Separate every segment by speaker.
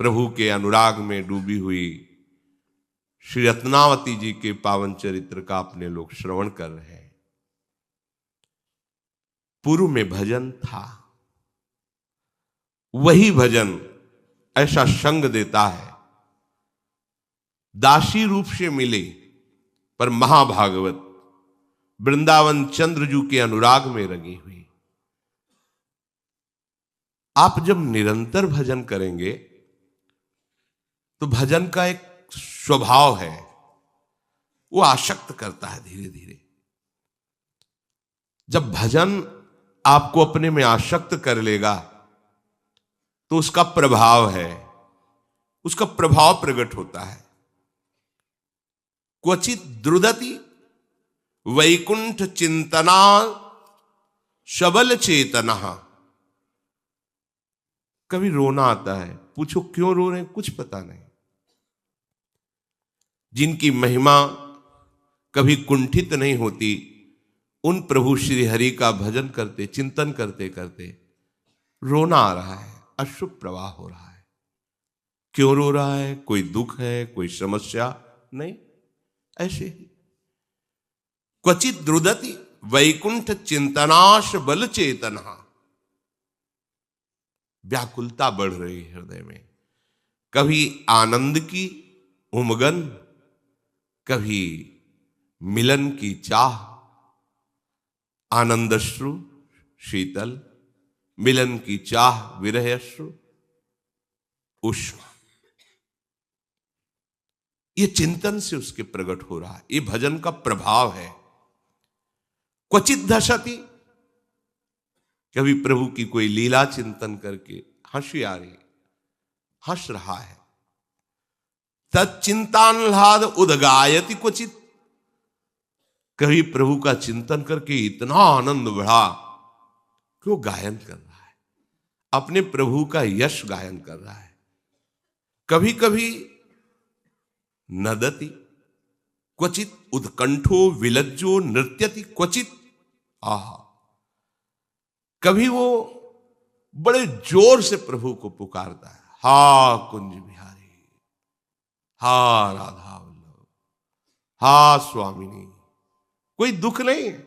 Speaker 1: प्रभु के अनुराग में डूबी हुई श्री रत्नावती जी के पावन चरित्र का अपने लोग श्रवण कर रहे हैं। पूर्व में भजन था, वही भजन ऐसा संग देता है, दासी रूप से मिले पर महाभागवत वृंदावन चंद्रजू के अनुराग में रंगी हुई। आप जब निरंतर भजन करेंगे तो भजन का एक स्वभाव है, वो आसक्त करता है धीरे धीरे। जब भजन आपको अपने में आसक्त कर लेगा तो उसका प्रभाव है, उसका प्रभाव प्रकट होता है। क्वचित द्रुदति वैकुंठ चिंतना सबल चेतना। कभी रोना आता है, पूछो क्यों रो रहे हैं, कुछ पता नहीं। जिनकी महिमा कभी कुंठित नहीं होती, उन प्रभु श्री हरि का भजन करते चिंतन करते करते रोना आ रहा है, अश्रु प्रवाह हो रहा है। क्यों रो रहा है? कोई दुख है, कोई समस्या नहीं, ऐसे ही। क्वचित द्रुदति वैकुंठ चिंतनाश बल चेतना। व्याकुलता बढ़ रही है हृदय में, कभी आनंद की उमगन, कभी मिलन की चाह। आनंदश्रु शीतल, मिलन की चाह विरह अश्रु उष्ण। ये चिंतन से उसके प्रकट हो रहा है, ये भजन का प्रभाव है। क्वचित धसति, कभी प्रभु की कोई लीला चिंतन करके हंसी आ रही, हंस रहा है। तच्चिंतान्लाद उदगायति क्वचित, कभी प्रभु का चिंतन करके इतना आनंद बढ़ा कि वो गायन कर रहा है, अपने प्रभु का यश गायन कर रहा है। कभी कभी नदति क्वचित उत्कंठो विलज्जो नृत्यति क्वचित। कभी वो बड़े जोर से प्रभु को पुकारता है, हा कुंज बिहारी, हा राधा वल्लभ, हा स्वामिनी। कोई दुख नहीं है,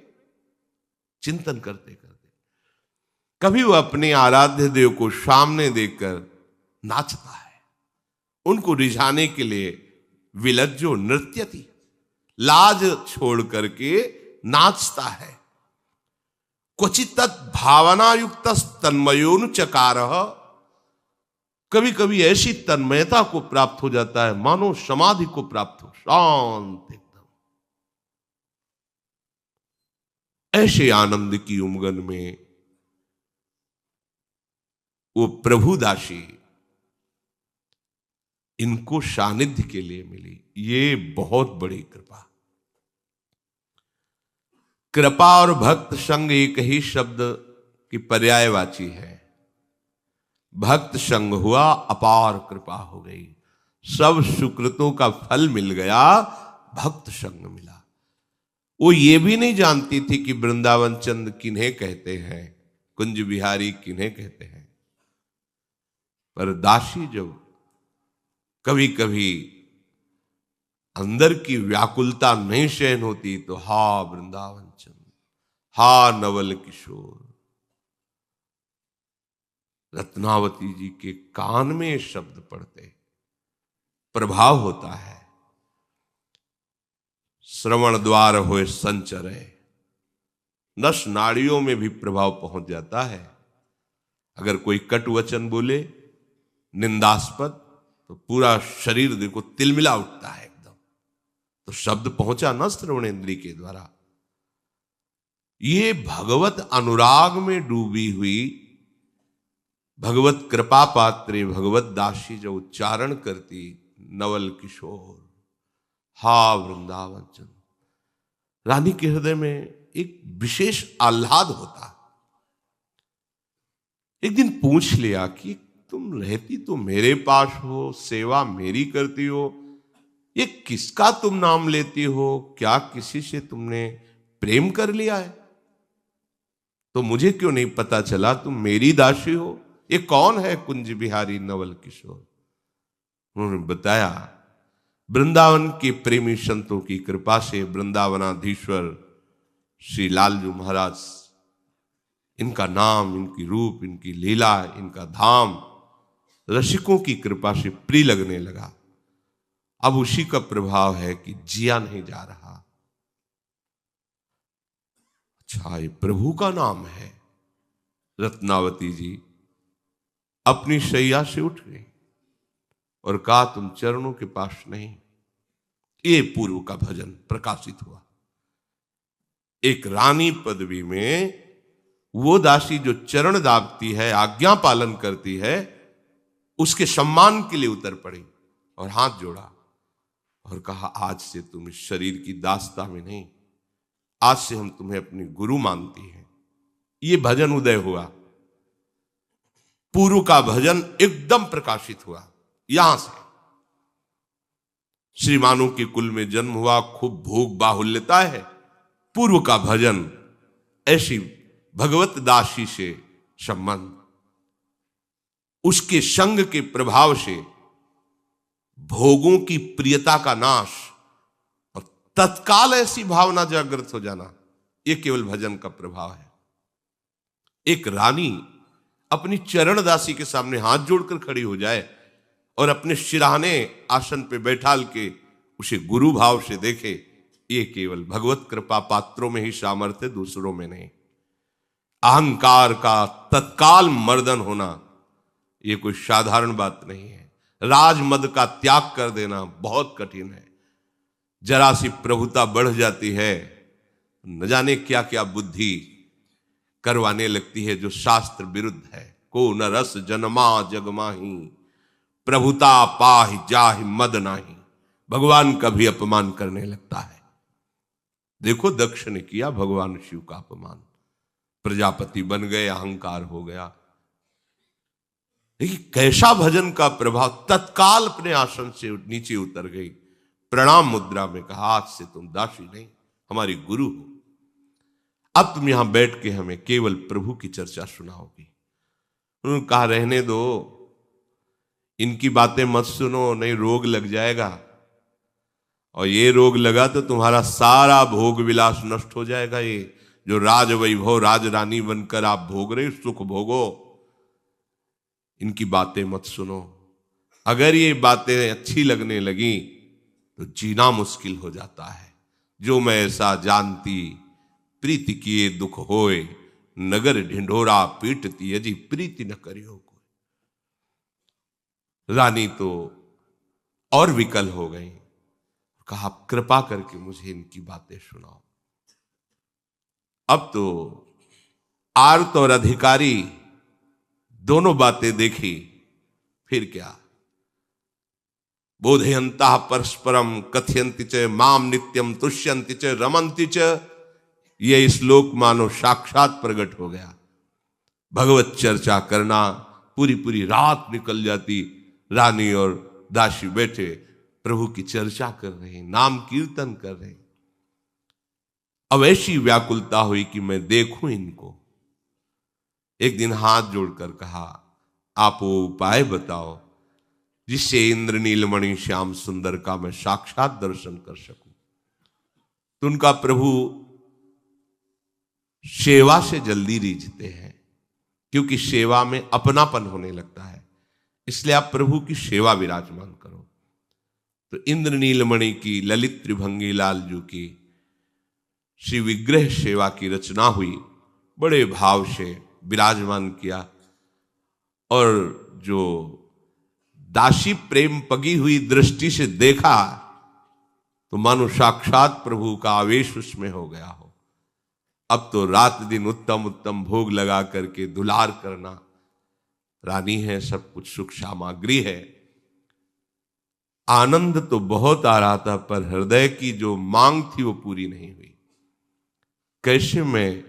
Speaker 1: चिंतन करते करते। कभी वो अपने आराध्य देव को सामने देखकर नाचता है, उनको रिझाने के लिए विलज्जो नृत्यति, लाज छोड़ करके नाचता है। क्वचित भावना युक्त तन्मयोनुचकार, कभी कभी ऐसी तन्मयता को प्राप्त हो जाता है मानो समाधि को प्राप्त हो, शांत एकदम। ऐसे आनंद की उमगन में वो प्रभु दासी इनको सानिध्य के लिए मिली। ये बहुत बड़ी कृपा। कृपा और भक्त संग एक ही शब्द की पर्यायवाची है। भक्त संग हुआ, अपार कृपा हो गई, सब सुकृतों का फल मिल गया, भक्त संग मिला। वो ये भी नहीं जानती थी कि वृंदावन चंद किन्हें कहते हैं, कुंज बिहारी किन्हें कहते हैं। पर दासी जब कभी कभी अंदर की व्याकुलता नहीं सहन होती तो हा वृंदावन चंद, हा नवल किशोर, रत्नावती जी के कान में शब्द पड़ते प्रभाव होता है। श्रवण द्वार होए संचरे, नस नाड़ियों में भी प्रभाव पहुंच जाता है। अगर कोई कटु वचन बोले निंदास्पद तो पूरा शरीर देखो तिलमिला उठता है एकदम। तो शब्द पहुंचा ना श्रवण इंद्री के द्वारा। ये भगवत अनुराग में डूबी हुई भगवत कृपा पात्रे भगवत दासी जो उच्चारण करती, नवल किशोर, हा वृंदावन चंद, रानी के हृदय में एक विशेष आह्लाद होता। एक दिन पूछ लिया कि तुम रहती तो मेरे पास हो, सेवा मेरी करती हो, ये किसका तुम नाम लेती हो? क्या किसी से तुमने प्रेम कर लिया है? तो मुझे क्यों नहीं पता चला तुम मेरी दासी हो? ये कौन है कुंज बिहारी नवल किशोर? उन्होंने बताया वृंदावन के प्रेमी संतों की कृपा से वृंदावनाधीश्वर श्री लालजू महाराज, इनका नाम, इनकी रूप, इनकी लीला, इनका धाम रसिकों की कृपा से प्रिय लगने लगा। अब उसी का प्रभाव है कि जिया नहीं जा रहा। अच्छा, ये प्रभु का नाम है। रत्नावती जी अपनी शैया से उठ गई और कहा, तुम चरणों के पास नहीं। ये पूर्व का भजन प्रकाशित हुआ। एक रानी पदवी में वो दासी जो चरण दाबती है, आज्ञा पालन करती है, उसके सम्मान के लिए उतर पड़ी और हाथ जोड़ा और कहा, आज से तुम इस शरीर की दासता में नहीं, आज से हम तुम्हें अपनी गुरु मानती हैं। ये भजन उदय हुआ। पूर्व का भजन एकदम प्रकाशित हुआ। यहां से श्रीमानों के कुल में जन्म हुआ, खूब भोग बाहुल्यता है। पूर्व का भजन ऐसी भगवत दासी से संबंध, उसके संग के प्रभाव से भोगों की प्रियता का नाश और तत्काल ऐसी भावना जागृत हो जाना, यह केवल भजन का प्रभाव है। एक रानी अपनी चरण दासी के सामने हाथ जोड़कर खड़ी हो जाए और अपने शिराने आसन पे बैठाल के उसे गुरु भाव से देखे, ये केवल भगवत कृपा पात्रों में ही सामर्थ्य, दूसरों में नहीं। अहंकार का तत्काल मर्दन होना ये कोई साधारण बात नहीं है। राजमद का त्याग कर देना बहुत कठिन है। जरा सी प्रभुता बढ़ जाती है, न जाने क्या क्या बुद्धि करवाने लगती है जो शास्त्र विरुद्ध है। को न रस जन्मा जगमाही, प्रभुता पाहि जाहि मद नाही। भगवान का भी अपमान करने लगता है। देखो, दक्ष ने किया भगवान शिव का अपमान, प्रजापति बन गए, अहंकार हो गया। देखिए कैसा भजन का प्रभाव, तत्काल अपने आसन से नीचे उतर गई, प्रणाम मुद्रा में कहा, आज से तुम दासी नहीं, हमारी गुरु हो। अब तुम यहां बैठ के हमें केवल प्रभु की चर्चा सुनाओगी। उन्होंने कहा, रहने दो, इनकी बातें मत सुनो, नहीं रोग लग जाएगा, और ये रोग लगा तो तुम्हारा सारा भोग विलास नष्ट हो जाएगा। ये जो राज वैभव, राज रानी बनकर आप भोग रहे, सुख भोगो, इनकी बातें मत सुनो। अगर ये बातें अच्छी लगने लगी तो जीना मुश्किल हो जाता है। जो मैं ऐसा जानती, प्रीति किए दुख होए, नगर ढिंढोरा पीटती, यदि प्रीति न करियो कोई। रानी तो और विकल हो गई। कहा, आप कृपा करके मुझे इनकी बातें सुनाओ। अब तो आर्त और अधिकारी दोनों बातें देखी, फिर क्या। बोधयंता परस्परम कथयंति च माम नित्यम तुष्यंति च रमंति च। यह श्लोक मानो साक्षात प्रकट हो गया। भगवत चर्चा करना, पूरी पूरी रात निकल जाती। रानी और दासी बैठे प्रभु की चर्चा कर रहे हैं, नाम कीर्तन कर रहे हैं। अब ऐसी व्याकुलता हुई कि मैं देखूं इनको। एक दिन हाथ जोड़कर कहा, आप वो उपाय बताओ जिससे इंद्र नीलमणि श्याम सुंदर का मैं साक्षात दर्शन कर सकूं। तो उनका प्रभु सेवा से जल्दी रीझते हैं, क्योंकि सेवा में अपनापन होने लगता है। इसलिए आप प्रभु की सेवा विराजमान करो। तो इंद्र नीलमणि की, ललित त्रिभंगी लालजू की श्री विग्रह सेवा की रचना हुई। बड़े भाव से विराजमान किया, और जो दासी प्रेम पगी हुई दृष्टि से देखा तो मानो साक्षात प्रभु का आवेश उसमें हो गया हो। अब तो रात दिन उत्तम उत्तम भोग लगा करके दुलार करना। रानी है, सब कुछ सुख सामग्री है, आनंद तो बहुत आ रहा था, पर हृदय की जो मांग थी वो पूरी नहीं हुई। कैसे मैं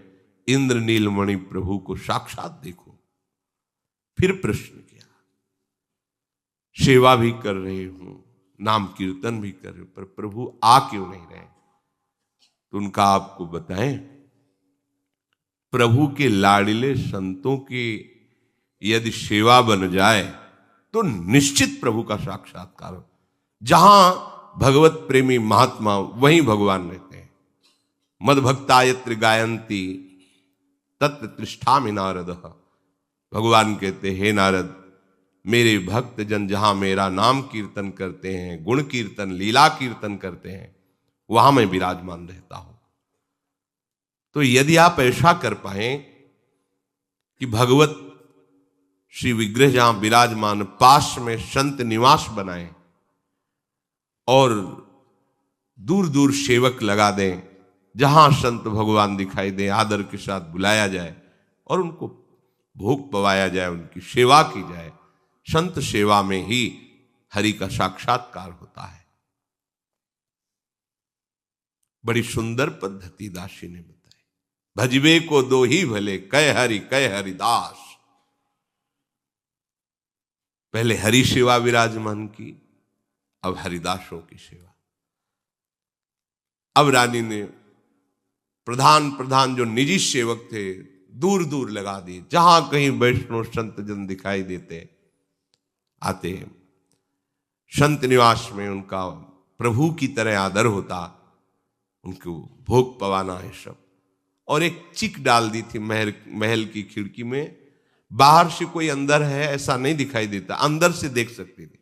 Speaker 1: इंद्र नीलमणि प्रभु को साक्षात देखूं। फिर प्रश्न किया, सेवा भी कर रहे हूं, नाम कीर्तन भी कर रहे हूं, पर प्रभु आ क्यों नहीं रहे। तो उनका आपको बताएं, प्रभु के लाडिले संतों की यदि सेवा बन जाए तो निश्चित प्रभु का साक्षात्कार हो। जहां भगवत प्रेमी महात्मा वहीं भगवान रहते हैं। मद भक्ता यत्र गायंती तत्र तिष्ठामि नारद। भगवान कहते हे नारद, मेरे भक्त जन जहां मेरा नाम कीर्तन करते हैं, गुण कीर्तन लीला कीर्तन करते हैं, वहां मैं विराजमान रहता हूं। तो यदि आप ऐसा कर पाए कि भगवत श्री विग्रह जहां विराजमान पास में संत निवास बनाए और दूर दूर सेवक लगा दें, जहां संत भगवान दिखाई दे आदर के साथ बुलाया जाए और उनको भोग पवाया जाए, उनकी सेवा की जाए। संत सेवा में ही हरि का साक्षात्कार होता है। बड़ी सुंदर पद्धति दासी ने बताई। भजबे को दो ही भले, कह हरिदास। पहले हरि सेवा विराजमान की, अब हरिदासों की सेवा। अब रानी ने प्रधान जो निजी सेवक थे दूर दूर लगा दिए। जहां कहीं वैष्णव संत जन दिखाई देते आते हैं, संत निवास में उनका प्रभु की तरह आदर होता, उनको भोग पवाना है सब। और एक चिक डाल दी थी महल की खिड़की में। बाहर से कोई अंदर है ऐसा नहीं दिखाई देता, अंदर से देख सकती थी।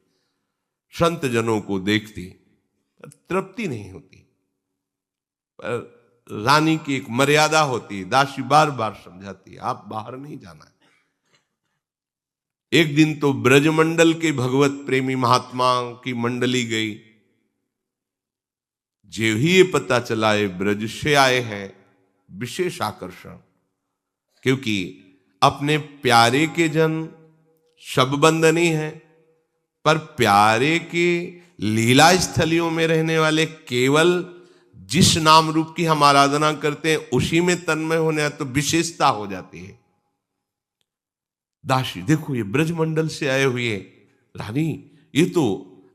Speaker 1: संत जनों को देखती, तृप्ति नहीं होती। पर रानी की एक मर्यादा होती। दासी बार बार समझाती, आप बाहर नहीं जाना है। एक दिन तो ब्रजमंडल के भगवत प्रेमी महात्मा की मंडली गई। जो ही ये पता चला ये ब्रज से आए हैं, विशेष आकर्षण। क्योंकि अपने प्यारे के जन सब बंधनी है, पर प्यारे के लीला स्थलियों में रहने वाले केवल जिस नाम रूप की हम आराधना करते हैं उसी में तन्मय होने तो विशेषता हो जाती है। दासी देखो, ये ब्रजमंडल से आए हुए रानी, ये तो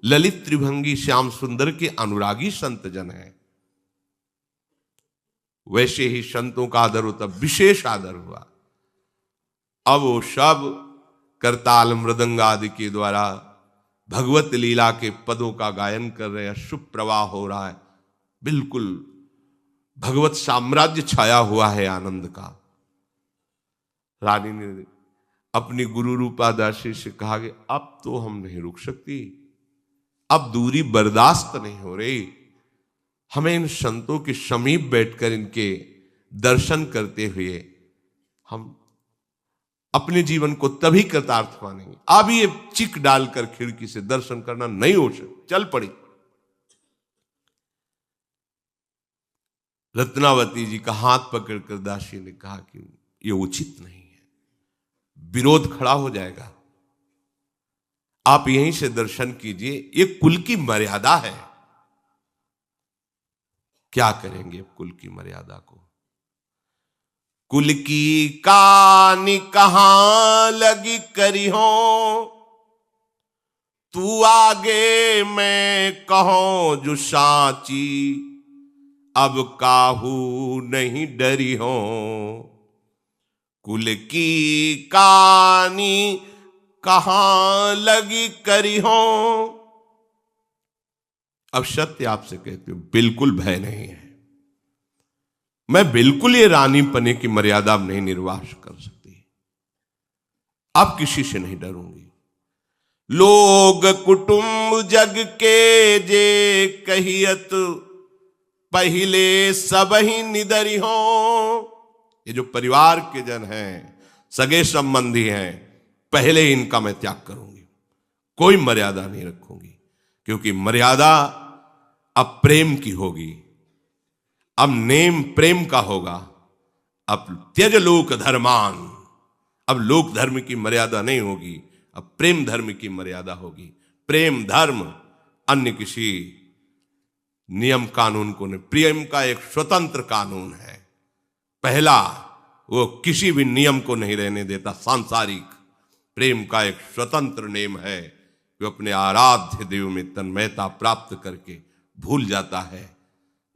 Speaker 1: ललित त्रिभंगी श्याम सुंदर के अनुरागी संत जन है। वैसे ही संतों का आदर होता, विशेष आदर हुआ। अब वो सब करताल मृदंग आदि के द्वारा भगवत लीला के पदों का गायन कर रहे हैं। शुभ प्रवाह हो रहा है, बिल्कुल भगवत साम्राज्य छाया हुआ है आनंद का। रानी ने अपनी गुरु रूपा दासी से कहा कि अब तो हम नहीं रुक सकती, अब दूरी बर्दाश्त नहीं हो रही। हमें इन संतों के समीप बैठकर इनके दर्शन करते हुए हम अपने जीवन को तभी कृतार्थ मानेंगे। अब ये चिक डालकर खिड़की से दर्शन करना नहीं हो सकता। चल पड़ी। रत्नावती जी का हाथ पकड़कर दासी ने कहा कि ये उचित नहीं है, विरोध खड़ा हो जाएगा, आप यहीं से दर्शन कीजिए, ये कुल की मर्यादा है। क्या करेंगे कुल की मर्यादा को? कुल की कानी कहां लगी करी हो, तू आगे मैं कहो जो साची, अब काहू नहीं डरी हो। कुल की कानी कहां लगी करी हो। अब सत्य आपसे कहती हूं, बिल्कुल भय नहीं है। मैं बिल्कुल ये रानी पने की मर्यादा नहीं निर्वाह कर सकती। अब किसी से नहीं डरूंगी। लोग कुटुंब जग के जे कहियत, पहले सब ही निदरी हो। ये जो परिवार के जन हैं, सगे संबंधी हैं, पहले इनका मैं त्याग करूंगी, कोई मर्यादा नहीं रखूंगी। क्योंकि मर्यादा अब प्रेम की होगी, अब नेम प्रेम का होगा। अब त्यज लोक धर्मान, अब लोक धर्म की मर्यादा नहीं होगी, अब प्रेम धर्म की मर्यादा होगी। प्रेम धर्म अन्य किसी नियम कानून को नहीं, प्रेम का एक स्वतंत्र कानून है। पहला, वो किसी भी नियम को नहीं रहने देता। सांसारिक प्रेम का एक स्वतंत्र नियम है, जो अपने आराध्य देव में तन्मयता प्राप्त करके भूल जाता है।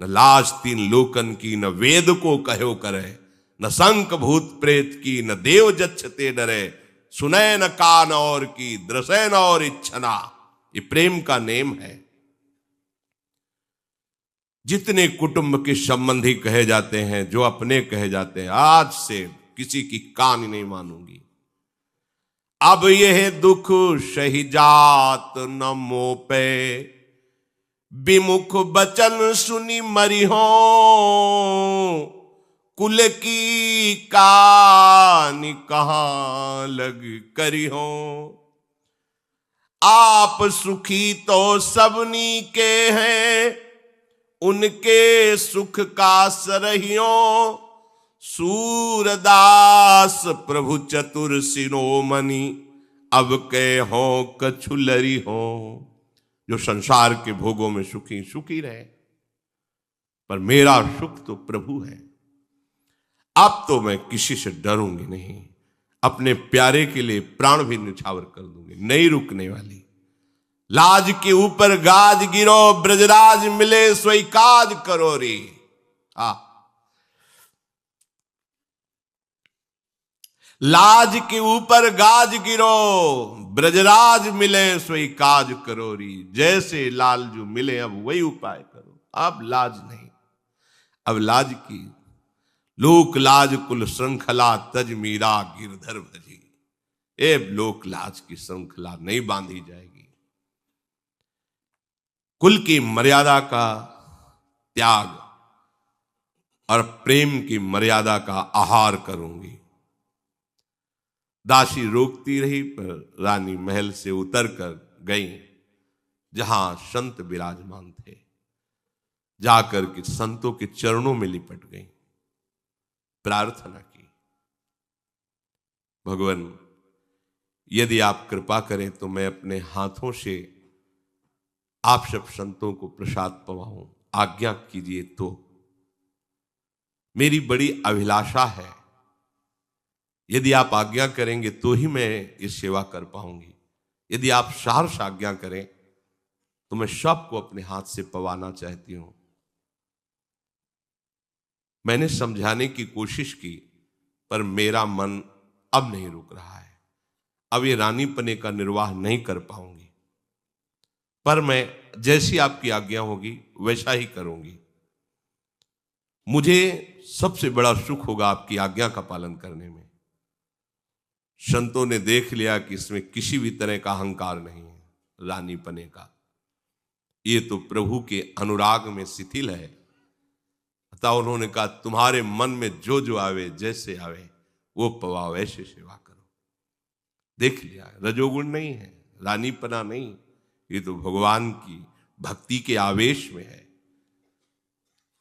Speaker 1: न लाज तीन लोकन की, न वेद को कहो करे, न संक भूत प्रेत की, न देव जच्छते डरे, सुनै न कान और की, दृसै न और इच्छना। ये प्रेम का नेम है। जितने कुटुंब के संबंधी कहे जाते हैं, जो अपने कहे जाते हैं, आज से किसी की कान नहीं मानूंगी। अब यह दुख सही जात न मोपे, विमुख बचन सुनी मरी हो, कुल की कानी कहां लग करी हो। आप सुखी तो सबनी के हैं, उनके सुख का सरहियों। सूरदास प्रभु चतुर शिरोमणि, अब के हो कछुलरी हो। जो संसार के भोगों में सुखी सुखी रहे, पर मेरा सुख तो प्रभु है। अब तो मैं किसी से डरूंगी नहीं, अपने प्यारे के लिए प्राण भी निछावर कर दूंगी, नहीं रुकने वाली। लाज के ऊपर गाज गिरो, ब्रजराज मिले सोई काज करो रे। लाज के ऊपर गाज गिरो, ब्रजराज मिले सोई काज करो री। जैसे लालजू मिले अब वही उपाय करो। अब लाज नहीं, अब लाज की लोक लाज कुल श्रृंखला, तज मीरा गिरधर भजी। ए लोक लाज की श्रृंखला नहीं बांधी जाएगी। कुल की मर्यादा का त्याग और प्रेम की मर्यादा का आहार करूंगी। दासी रोकती रही, पर रानी महल से उतर कर गई जहां संत विराजमान थे। जाकर के संतों के चरणों में लिपट गई, प्रार्थना की, भगवान यदि आप कृपा करें तो मैं अपने हाथों से आप सब संतों को प्रसाद पवाऊं, आज्ञा कीजिए। तो मेरी बड़ी अभिलाषा है, यदि आप आज्ञा करेंगे तो ही मैं ये सेवा कर पाऊंगी। यदि आप सहर्ष आज्ञा करें तो मैं सबको अपने हाथ से पवाना चाहती हूं। मैंने समझाने की कोशिश की, पर मेरा मन अब नहीं रुक रहा है। अब ये रानीपने का निर्वाह नहीं कर पाऊंगी, पर मैं जैसी आपकी आज्ञा होगी वैसा ही करूंगी। मुझे सबसे बड़ा सुख होगा आपकी आज्ञा का पालन करने में। संतों ने देख लिया कि इसमें किसी भी तरह का अहंकार नहीं है रानीपने का, ये तो प्रभु के अनुराग में शिथिल है। अतः उन्होंने कहा तुम्हारे मन में जो जो आवे, जैसे आवे वो पवाओ, ऐसे सेवा करो। देख लिया रजोगुण नहीं है, रानीपना नहीं, ये तो भगवान की भक्ति के आवेश में है।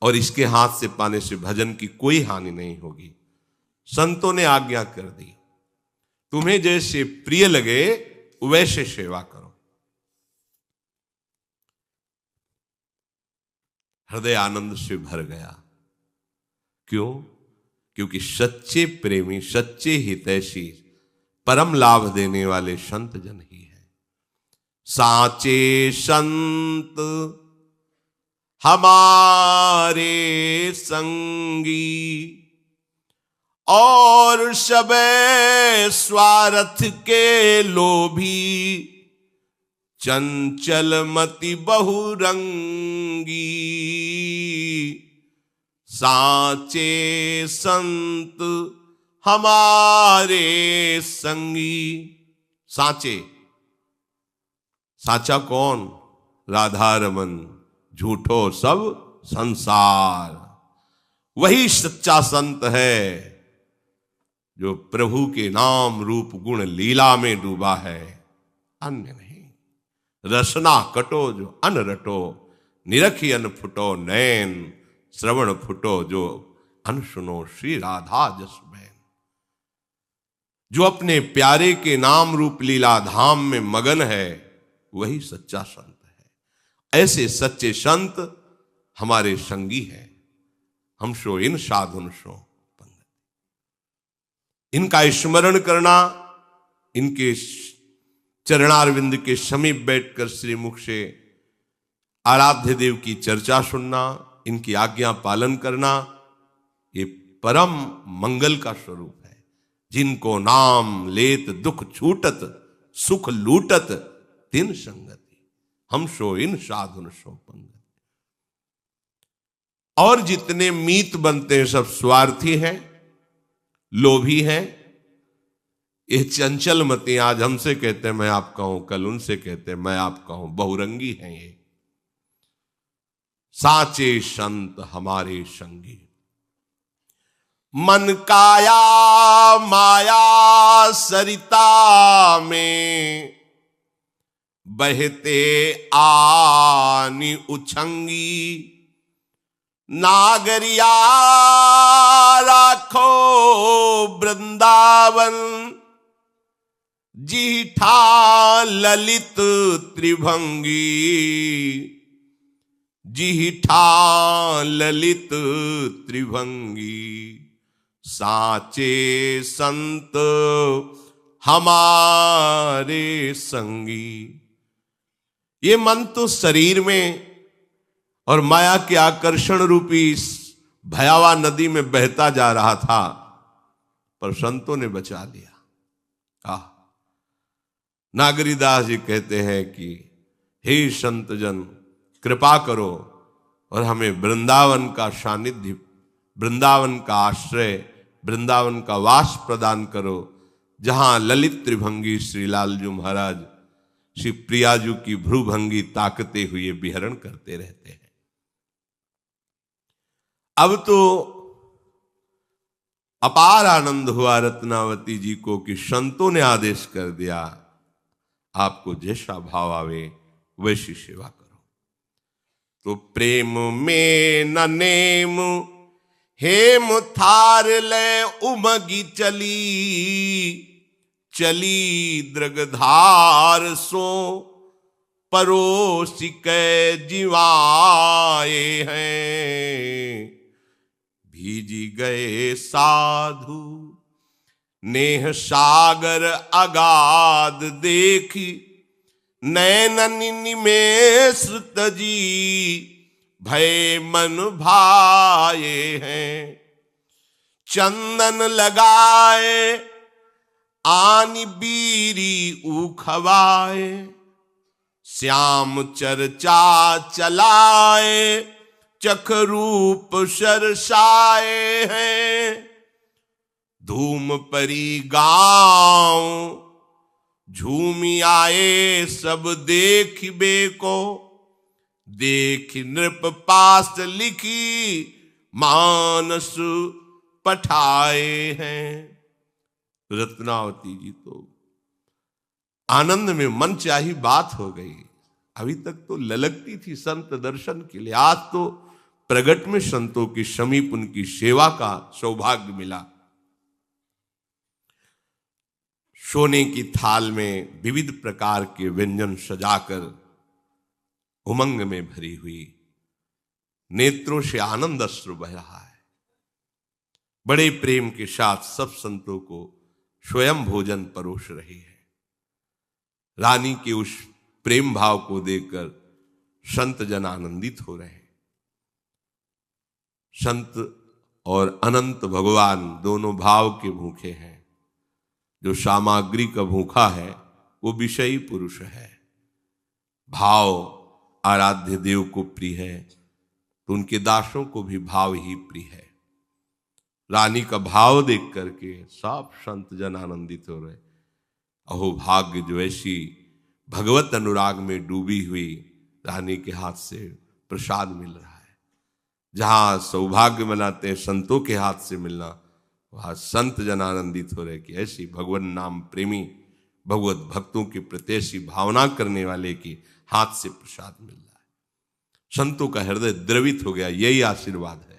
Speaker 1: और इसके हाथ से पाने से भजन की कोई हानि नहीं होगी। संतों ने आज्ञा कर दी, तुम्हें जैसे प्रिय लगे वैसे सेवा करो। हृदय आनंद से भर गया। क्यों? क्योंकि सच्चे प्रेमी, सच्चे हितैषी, परम लाभ देने वाले संत जन ही हैं। साचे संत हमारे संगी, और सबे स्वार्थ के लोभी, चंचल मति बहुरंगी। साचे संत हमारे संगी। साचे, साचा कौन? राधा रमन, झूठो सब संसार। वही सच्चा संत है जो प्रभु के नाम रूप गुण लीला में डूबा है, अन्य नहीं। रसना कटो जो अन रटो, निरखी अन फुटो नैन, श्रवण फुटो जो अन सुनो श्री राधा जस बैन। जो अपने प्यारे के नाम रूप लीला धाम में मगन है, वही सच्चा संत है। ऐसे सच्चे संत हमारे संगी हैं। हम सो इन साधुन सो पंगति। इनका स्मरण करना, इनके चरणारविंद के समीप बैठकर श्रीमुख से आराध्य देव की चर्चा सुनना, इनकी आज्ञा पालन करना, ये परम मंगल का स्वरूप है। जिनको नाम लेत दुख छूटत, सुख लूटत तिन संगति, हम सो इन साधुन सो पंगति। और जितने मीत बनते हैं सब स्वार्थी हैं, लोभी हैं। ये चंचल मती आज हमसे कहते हैं मैं आपका हूं, कल उनसे कहते हैं मैं आपका हूं, बहुरंगी हैं ये। साचे संत हमारे संगी, मन काया माया सरिता में, बहते आनी उछंगी। नागरिया राखो वृंदावन, जीठा ललित त्रिभंगी, जीठा ललित त्रिभंगी। साचे संत हमारे संगी। ये मन तो शरीर में और माया के आकर्षण रूपी इस भयावह नदी में बहता जा रहा था, पर संतों ने बचा लिया। नागरीदास जी कहते हैं कि हे संत जन कृपा करो और हमें वृंदावन का सानिध्य, वृंदावन का आश्रय, वृंदावन का वास प्रदान करो, जहां ललित त्रिभंगी श्री लालजू महाराज श्री प्रियाजू की भ्रूभंगी ताकते हुए विहरण करते रहते हैं। अब तो अपार आनंद हुआ रत्नावती जी को कि संतों ने आदेश कर दिया आपको जैसा भाव आवे वैसी सेवा करो। तो प्रेम में न नेम हेम थार ले उमगी चली, चली दृगधार सो परोसी के जीवाए हैं। भीजी गए साधु नेह सागर अगाध देखी, नैनन निमेष तजी भय मन भाए हैं। चंदन लगाए आनी बीरी उखवाए, श्याम चर्चा चलाए चख रूप सरसाए हैं। धूम परी गांव झूमी आए सब देखिबे को, देख नृप पास लिखी मानस पठाए हैं। रत्नावती जी तो आनंद में मन चाही बात हो गई। अभी तक तो ललकती थी संत दर्शन के लिए, आज तो प्रगट में संतों के समीप उनकी सेवा का सौभाग्य मिला। सोने की थाल में विविध प्रकार के व्यंजन सजाकर उमंग में भरी हुई, नेत्रों से आनंद अश्रु बह रहा है। बड़े प्रेम के साथ सब संतों को स्वयं भोजन परोस रही है। रानी के उस प्रेम भाव को देखकर संत जन आनंदित हो रहे हैं। संत और अनंत भगवान दोनों भाव के भूखे हैं। जो सामग्री का भूखा है वो विषयी पुरुष है। भाव आराध्य देव को प्रिय है तो उनके दासों को भी भाव ही प्रिय है। रानी का भाव देख करके सब संत जन आनंदित हो रहे। अहो भाग्य जो ऐसी भगवत अनुराग में डूबी हुई रानी के हाथ से प्रसाद मिल रहा है। जहां सौभाग्य मनाते हैं संतों के हाथ से मिलना, वहां संत जन आनंदित हो रहे कि ऐसी भगवान नाम प्रेमी भगवत भक्तों के प्रति ऐसी भावना करने वाले की हाथ से प्रसाद मिल रहा है। संतों का हृदय द्रवित हो गया। यही आशीर्वाद है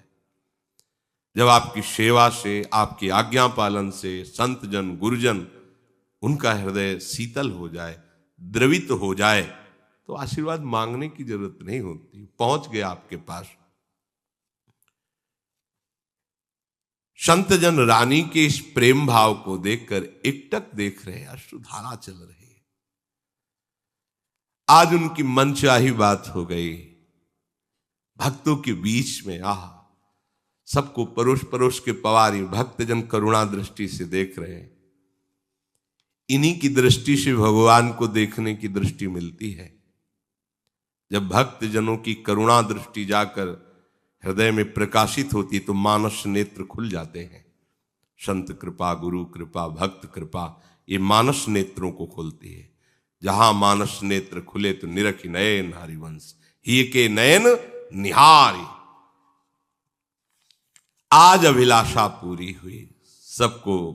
Speaker 1: जब आपकी सेवा से, आपकी आज्ञा पालन से संत जन गुरुजन उनका हृदय शीतल हो जाए, द्रवित हो जाए, तो आशीर्वाद मांगने की जरूरत नहीं होती, पहुंच गया आपके पास। संत जन रानी के इस प्रेम भाव को देखकर एकटक देख रहे हैं, अश्रुधारा चल रही है। आज उनकी मनचाही बात हो गई। भक्तों के बीच में सबको परोस परोस के पवारी, भक्तजन करुणा दृष्टि से देख रहे हैं। इन्हीं की दृष्टि से भगवान को देखने की दृष्टि मिलती है। जब भक्तजनों की करुणा दृष्टि जाकर हृदय में प्रकाशित होती तो मानस नेत्र खुल जाते हैं। संत कृपा, गुरु कृपा, भक्त कृपा, ये मानस नेत्रों को खोलती है। जहां मानस नेत्र खुले तो निरखि नयन हरिवंश, ही के नयन निहारी। आज अभिलाषा पूरी हुई, सबको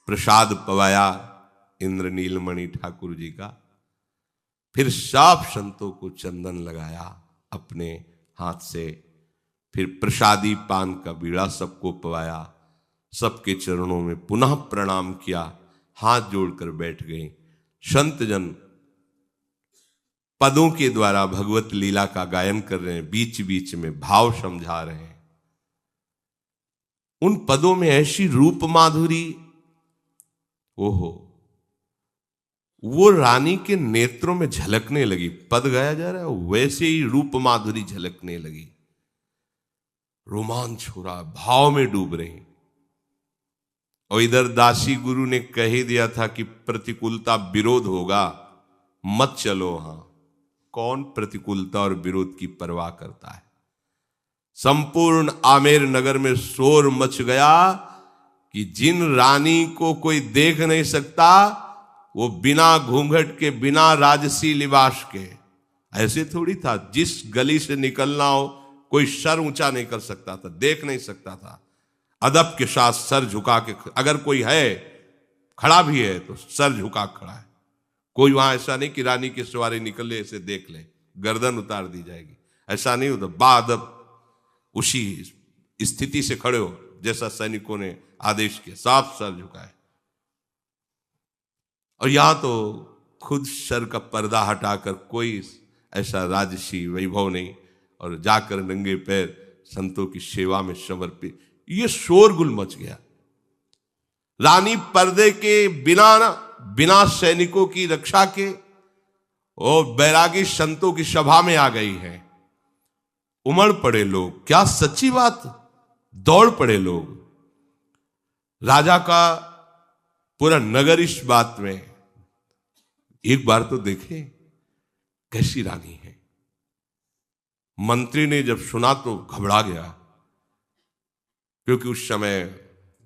Speaker 1: प्रसाद पवाया इंद्र नीलमणि ठाकुर जी का। फिर सब संतों को चंदन लगाया अपने हाथ से, फिर प्रसादी पान का बीड़ा सबको पवाया, सबके चरणों में पुनः प्रणाम किया, हाथ जोड़कर बैठ गए। संतजन पदों के द्वारा भगवत लीला का गायन कर रहे हैं, बीच बीच में भाव समझा रहे हैं। उन पदों में ऐसी रूप माधुरी, ओहो, वो रानी के नेत्रों में झलकने लगी। पद गाया जा रहा है, वैसे ही रूप माधुरी झलकने लगी। रोमांच हो रहा, भाव में डूब रहे। और इधर दासी गुरु ने कह ही दिया था कि प्रतिकूलता विरोध होगा, मत चलो वहां। कौन प्रतिकूलता और विरोध की परवाह करता है। संपूर्ण आमेर नगर में शोर मच गया कि जिन रानी को कोई देख नहीं सकता, वो बिना घूंघट के, बिना राजसी लिबास के। ऐसे थोड़ी था, जिस गली से निकलना हो कोई सर ऊंचा नहीं कर सकता था, देख नहीं सकता था। अदब के साथ सर झुका के, अगर कोई है खड़ा भी है तो सर झुका खड़ा है। कोई वहां ऐसा नहीं कि रानी की सवारी निकले ऐसे देख ले, गर्दन उतार दी जाएगी, ऐसा नहीं होता। बाअदब उसी स्थिति से खड़े हो जैसा सैनिकों ने आदेश किया, साफ सर झुकाए। और यहां तो खुद सर का पर्दा हटाकर कोई ऐसा राजसी वैभव नहीं, और जाकर नंगे पैर संतों की सेवा में समर्पित। ये शोरगुल मच गया। रानी पर्दे के बिना सैनिकों की रक्षा के और बैरागी संतों की सभा में आ गई है। उमड़ पड़े लोग, क्या सच्ची बात, दौड़ पड़े लोग। राजा का पूरा नगर इस बात में, एक बार तो देखे कैसी रानी है। मंत्री ने जब सुना तो घबरा गया, क्योंकि उस समय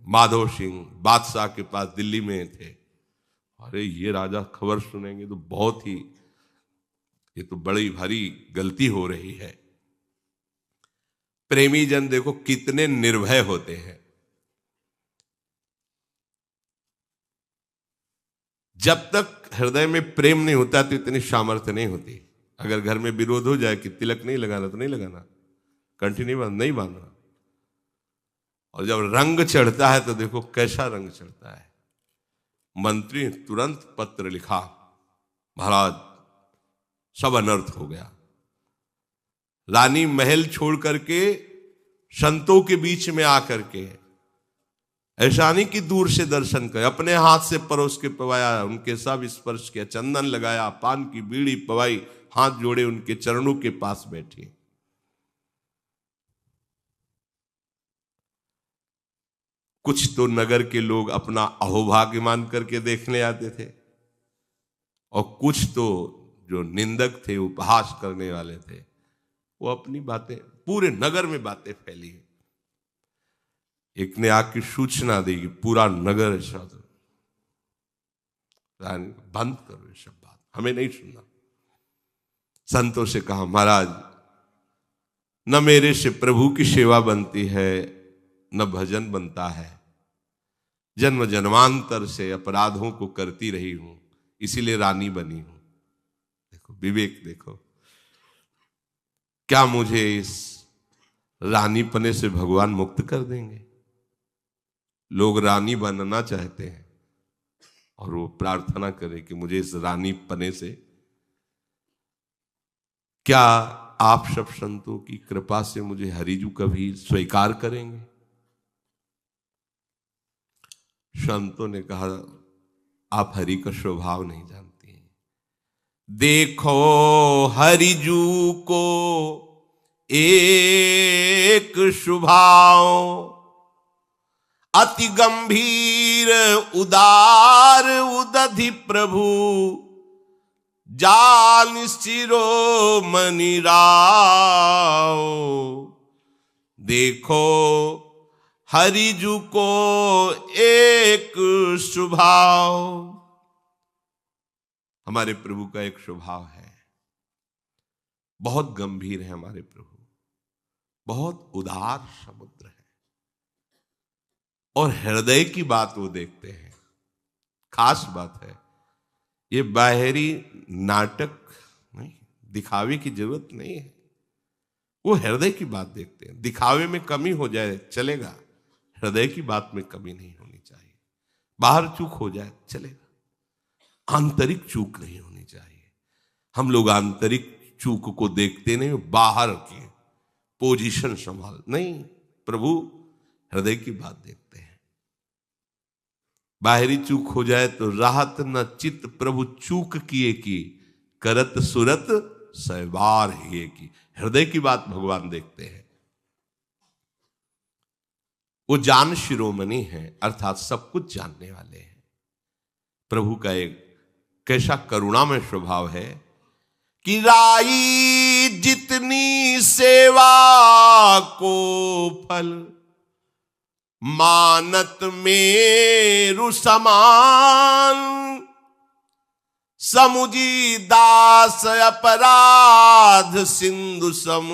Speaker 1: माधव सिंह बादशाह के पास दिल्ली में थे। अरे ये राजा खबर सुनेंगे तो बहुत ही, ये तो बड़ी भारी गलती हो रही है। प्रेमी जन देखो कितने निर्भय होते हैं। जब तक हृदय में प्रेम नहीं होता तो इतनी सामर्थ्य नहीं होती। अगर घर में विरोध हो जाए कि तिलक नहीं लगाना तो नहीं लगाना, कंठी नहीं बांधना। और जब रंग चढ़ता है तो देखो कैसा रंग चढ़ता है। मंत्री ने तुरंत पत्र लिखा, महाराज सब अनर्थ हो गया। रानी महल छोड़ करके संतों के बीच में आकर के, ऐसा नहीं कि दूर से दर्शन कर, अपने हाथ से परोस के पवाया, उनके सब स्पर्श किया, चंदन लगाया, पान की बीड़ी पवाई, हाथ जोड़े उनके चरणों के पास बैठी। कुछ तो नगर के लोग अपना अहोभाग्य मान करके देखने आते थे, और कुछ तो जो निंदक थे, उपहास करने वाले थे, वो अपनी बातें, पूरे नगर में बातें फैली है। एक ने आके सूचना दी कि पूरा नगर ऐसा, बंद करो ये सब बात, हमें नहीं सुनना। संतों से कहा, महाराज न मेरे से प्रभु की सेवा बनती है, न भजन बनता है। जन्म जन्मांतर से अपराधों को करती रही हूं, इसीलिए रानी बनी हूं। देखो विवेक, देखो क्या मुझे इस रानी पने से भगवान मुक्त कर देंगे? लोग रानी बनना चाहते हैं और वो प्रार्थना करें कि मुझे इस रानी पने से, क्या आप सब संतों की कृपा से मुझे हरिजू कभी स्वीकार करेंगे? संतों ने कहा, आप हरि का स्वभाव नहीं जानती हैं। देखो हरिजू को एक स्वभाव, अति गंभीर उदार उदधि प्रभु, जान शिरोमणि राव। देखो हरिजू को एक स्वभाव। हमारे प्रभु का एक स्वभाव है, बहुत गंभीर है हमारे प्रभु, बहुत उदार समुद्र है, और हृदय की बात वो देखते हैं। खास बात है, ये बाहरी नाटक नहीं, दिखावे की जरूरत नहीं है। वो हृदय की बात देखते हैं। दिखावे में कमी हो जाए चलेगा, हृदय की बात में कमी नहीं होनी चाहिए। बाहर चूक हो जाए चलेगा, आंतरिक चूक नहीं होनी चाहिए। हम लोग आंतरिक चूक को देखते नहीं, बाहर की पोजीशन संभाल नहीं। प्रभु हृदय की बात देखते हैं। बाहरी चूक हो जाए तो राहत न चित प्रभु चूक किए की, करत सुरत सहबार ही की। हृदय की बात भगवान देखते हैं। वो जान शिरोमणि है, अर्थात सब कुछ जानने वाले हैं। प्रभु का एक कैसा करुणामय स्वभाव है कि राई जितनी सेवा को फल, मानत मेरु समान, समुझी दास अपराध सिंधु सम,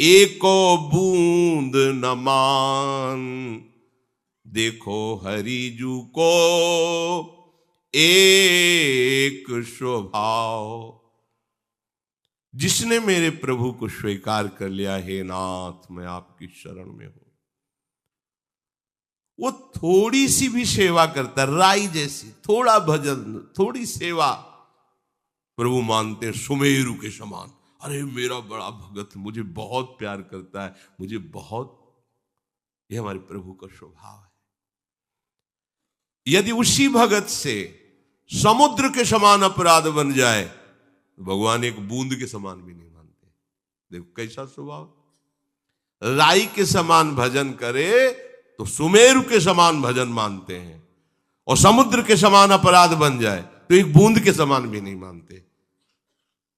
Speaker 1: एको बूंद न मान। देखो हरिजू को एक स्वभाव। जिसने मेरे प्रभु को स्वीकार कर लिया, हे नाथ मैं आपकी शरण में हूं, वो थोड़ी सी भी सेवा करता, राई जैसी, थोड़ा भजन, थोड़ी सेवा, प्रभु मानते हैं सुमेरु के समान। अरे मेरा बड़ा भगत मुझे बहुत प्यार करता है, मुझे बहुत, ये हमारे प्रभु का स्वभाव है। यदि उसी भगत से समुद्र के समान अपराध बन जाए तो भगवान एक बूंद के समान भी नहीं मानते। देखो कैसा स्वभाव। राई के समान भजन करे तो सुमेरु के समान भजन मानते हैं, और समुद्र के समान अपराध बन जाए तो एक बूंद के समान भी नहीं मानते।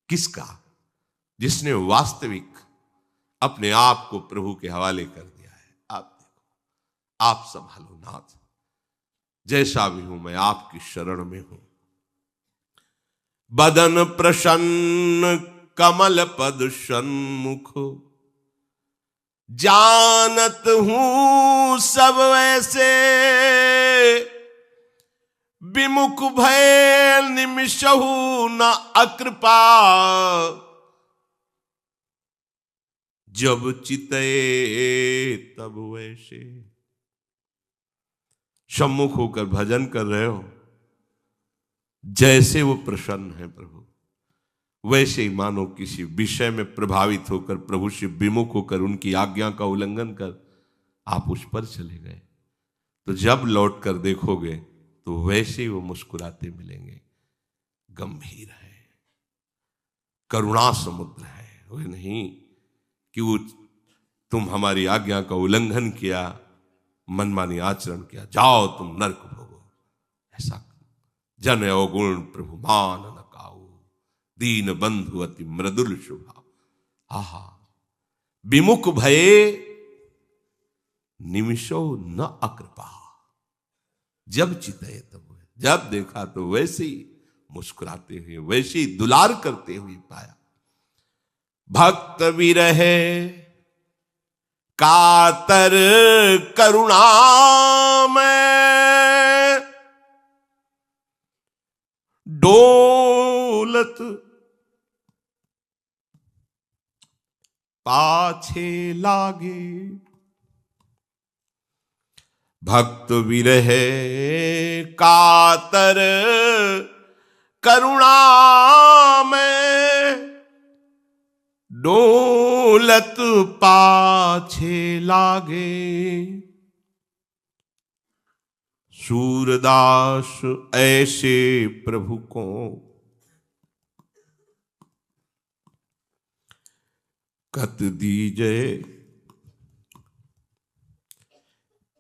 Speaker 1: किसका? जिसने वास्तविक अपने आप को प्रभु के हवाले कर दिया है। आप देखो, आप संभालो नाथ, जैसा भी हूं मैं आपकी शरण में हूं। बदन प्रसन्न कमल पद सन्मुख, जानत हूं सब वैसे, विमुख भय निमिषहु न अकृपा, जब चितए तब वैसे। सम्मुख होकर भजन कर रहे हो, जैसे वो प्रसन्न है प्रभु, वैसे ही मानो किसी विषय में प्रभावित होकर प्रभु से विमुख होकर उनकी आज्ञा का उल्लंघन कर आप उस पर चले गए, तो जब लौट कर देखोगे तो वैसे ही वो मुस्कुराते मिलेंगे। गंभीर है, करुणा समुद्र है। वो नहीं कि वो तुम हमारी आज्ञा का उल्लंघन किया, मनमानी आचरण किया, जाओ तुम नरक भोगो। ऐसा जन अवगुण प्रभु मान न काऊ, दीन बंधु अति मृदुल स्वभाव। आहा, विमुख भये निमिषो न अकृपा, जब चितए तब, जब देखा तो वैसे ही मुस्कुराते हुए, वैसे ही दुलार करते हुए पाया। भक्त विरहे कातर करुणा में, डोलत पाछे लागे। भक्त विरहे कातर करुणा में, डोलत पाछे लागे। सूरदास ऐसे प्रभु को कत दीजय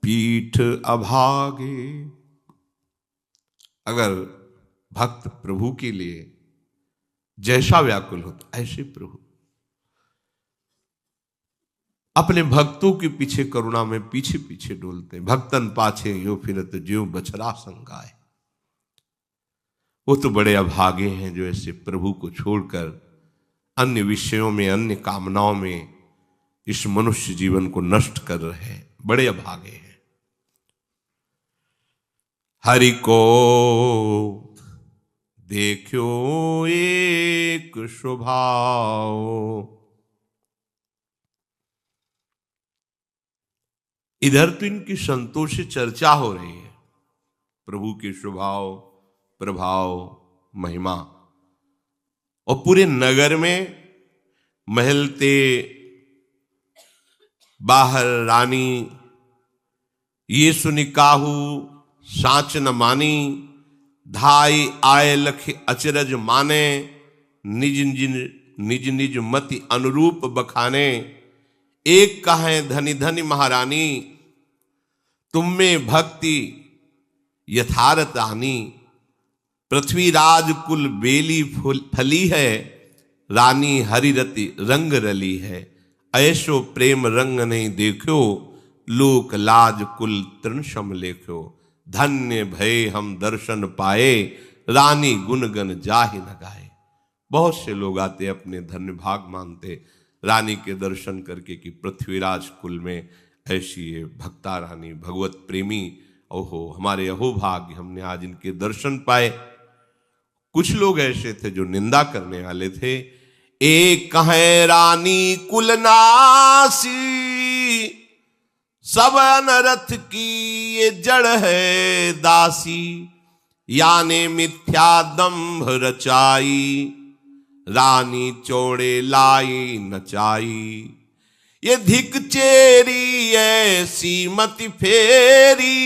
Speaker 1: पीठ अभागे। अगर भक्त प्रभु के लिए जैसा व्याकुल होता ऐसे प्रभु अपने भक्तों के पीछे करुणा में पीछे पीछे डोलते। भक्तन पाछे यो फिरत ज्यों बछड़ा संगाए। वो तो बड़े अभागे हैं जो ऐसे प्रभु को छोड़कर अन्य विषयों में, अन्य कामनाओं में इस मनुष्य जीवन को नष्ट कर रहे हैं। बड़े अभागे हैं। हरि को देखो एक स्वभाव। इधर तो इनकी संतों से चर्चा हो रही है, प्रभु के स्वभाव, प्रभाव, महिमा, और पूरे नगर में महलते बाहर रानी ये सुनि काहू साच न मानी। धाई आए लख अचरज माने। निज निज मति अनुरूप बखाने। एक कहें धनी धनी महारानी। तुम में भक्ति यथार्थ आनी। पृथ्वी राज कुल बेली फली है। रानी हरिरति रंग रली है। ऐसो प्रेम रंग नहीं देखो। लोक लाज कुल तृणसम लेख्यो। धन्य भय हम दर्शन पाए। रानी गुण गन जाहि न गाए। बहुत से लोग आते अपने धन्य भाग मानते रानी के दर्शन करके कि पृथ्वीराज कुल में ऐसी ये भक्ता रानी, भगवत प्रेमी, ओहो हमारे अहो भाग्य, हमने आज इनके दर्शन पाए। कुछ लोग ऐसे थे जो निंदा करने वाले थे। एक कहे रानी कुलनासी। सब अनरथ की ये जड़ है दासी। याने मिथ्या दंभ रचाई। रानी चौड़े लाई नचाई। ये धिक चेरी ऐसी मति फेरी।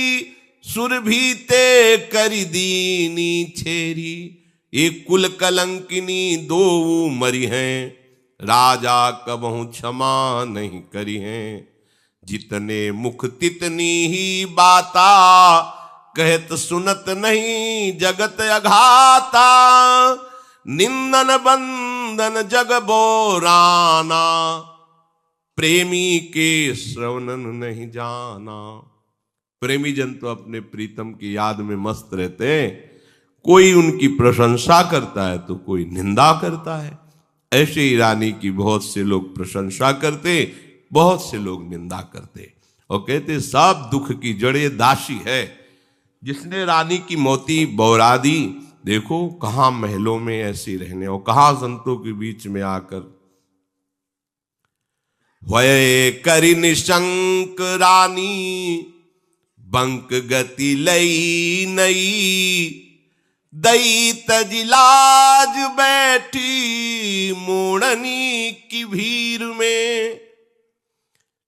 Speaker 1: सुरभीते करी दीनी छेरी। एक कुल कलंकिनी दो मरी हैं। राजा कबहू क्षमा नहीं करी हैं। जितने मुख तितनी ही बाता। कहत सुनत नहीं जगत अघाता। निंदन बंदन जग बोराना। प्रेमी के श्रवणन नहीं जाना। प्रेमी जन तो अपने प्रीतम की याद में मस्त रहते हैं। कोई उनकी प्रशंसा करता है तो कोई निंदा करता है। ऐसे ही रानी की बहुत से लोग प्रशंसा करते, बहुत से लोग निंदा करते और कहते सब दुख की जड़े दासी है। जिसने रानी की मोती बौरा दी, देखो कहां महलों में ऐसी रहने और कहां संतों के बीच में आकर वय करी निशंक रानी। बंक गति लई नई। दई तजिलाज बैठी मोड़नी की भीड़ में।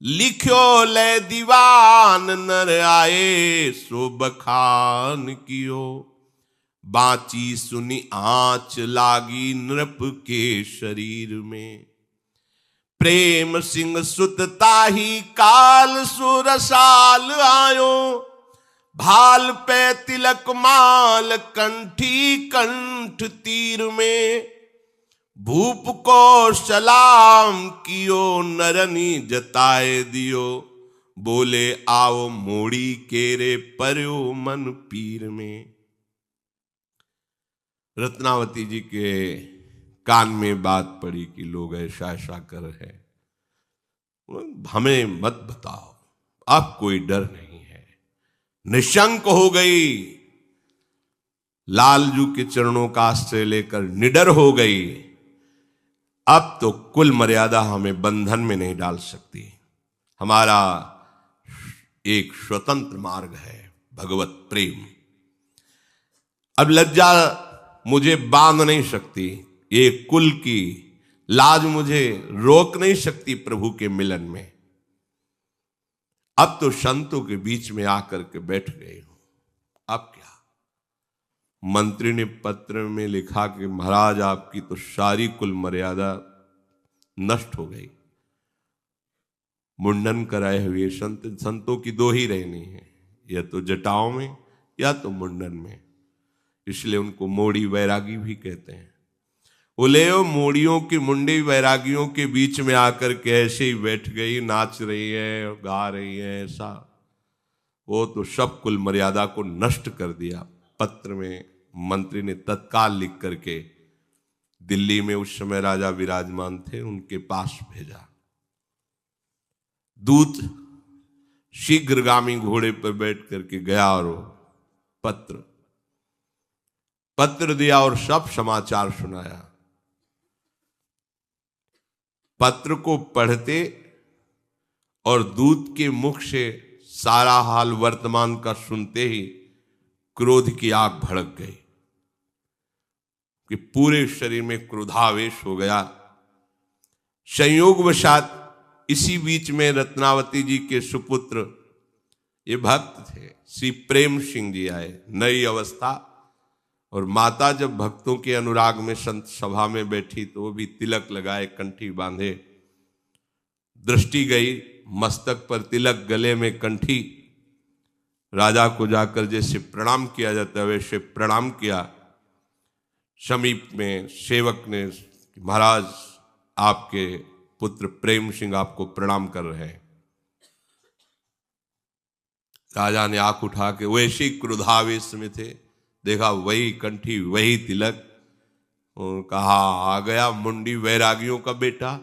Speaker 1: लिख्यो ले दीवान नर आए सो बखान कियो। बाची सुनी आंच लागी नृप के शरीर में। प्रेम सिंह सुत ताही काल सुरसाल आयो। भाल पे तिलक माल कंठी कंठ तीर में। भूप को सलाम कियो नरनी जताए दियो। बोले आओ मोड़ी केरे पर्यो मन पीर में। रत्नावती जी के कान में बात पड़ी कि लोग ऐसा ऐसा कर रहे हैं, हमें मत बताओ, अब कोई डर नहीं है। निशंक हो गई, लालजू के चरणों का आश्रय लेकर निडर हो गई। अब तो कुल मर्यादा हमें बंधन में नहीं डाल सकती। हमारा एक स्वतंत्र मार्ग है, भगवत प्रेम। अब लज्जा मुझे बांध नहीं सकती, ये कुल की लाज मुझे रोक नहीं सकती प्रभु के मिलन में। अब तो संतों के बीच में आकर के बैठ गए हूं, अब क्या। मंत्री ने पत्र में लिखा कि महाराज आपकी तो सारी कुल मर्यादा नष्ट हो गई, मुंडन कराए हुए संतों की दो ही रहनी है, या तो जटाओं में या तो मुंडन में, इसलिए उनको मोड़ी वैरागी भी कहते हैं। बोले मोड़ियों की मुंडी वैरागियों के बीच में आकर के ऐसे ही बैठ गई, नाच रही है, गा रही है, ऐसा वो तो सब कुल मर्यादा को नष्ट कर दिया। पत्र में मंत्री ने तत्काल लिख करके दिल्ली में उस समय राजा विराजमान थे, उनके पास भेजा। दूत शीघ्रगामी घोड़े पर बैठ करके गया और पत्र दिया और सब समाचार सुनाया। पत्र को पढ़ते और दूत के मुख से सारा हाल वर्तमान का सुनते ही क्रोध की आग भड़क गई कि पूरे शरीर में क्रोधावेश हो गया। संयोगवशात इसी बीच में रत्नावती जी के सुपुत्र, ये भक्त थे, श्री प्रेम सिंह जी आए। नई अवस्था, और माता जब भक्तों के अनुराग में संत सभा में बैठी तो वो भी तिलक लगाए, कंठी बांधे। दृष्टि गई, मस्तक पर तिलक, गले में कंठी। राजा को जाकर जैसे प्रणाम किया जाता है वैसे प्रणाम किया। समीप में सेवक ने, महाराज आपके पुत्र प्रेम सिंह आपको प्रणाम कर रहे हैं। राजा ने आंख उठा के, वैसे ही क्रोधावेश में थे, देखा वही कंठी वही तिलक, और कहा आ गया मुंडी वैरागियों का बेटा।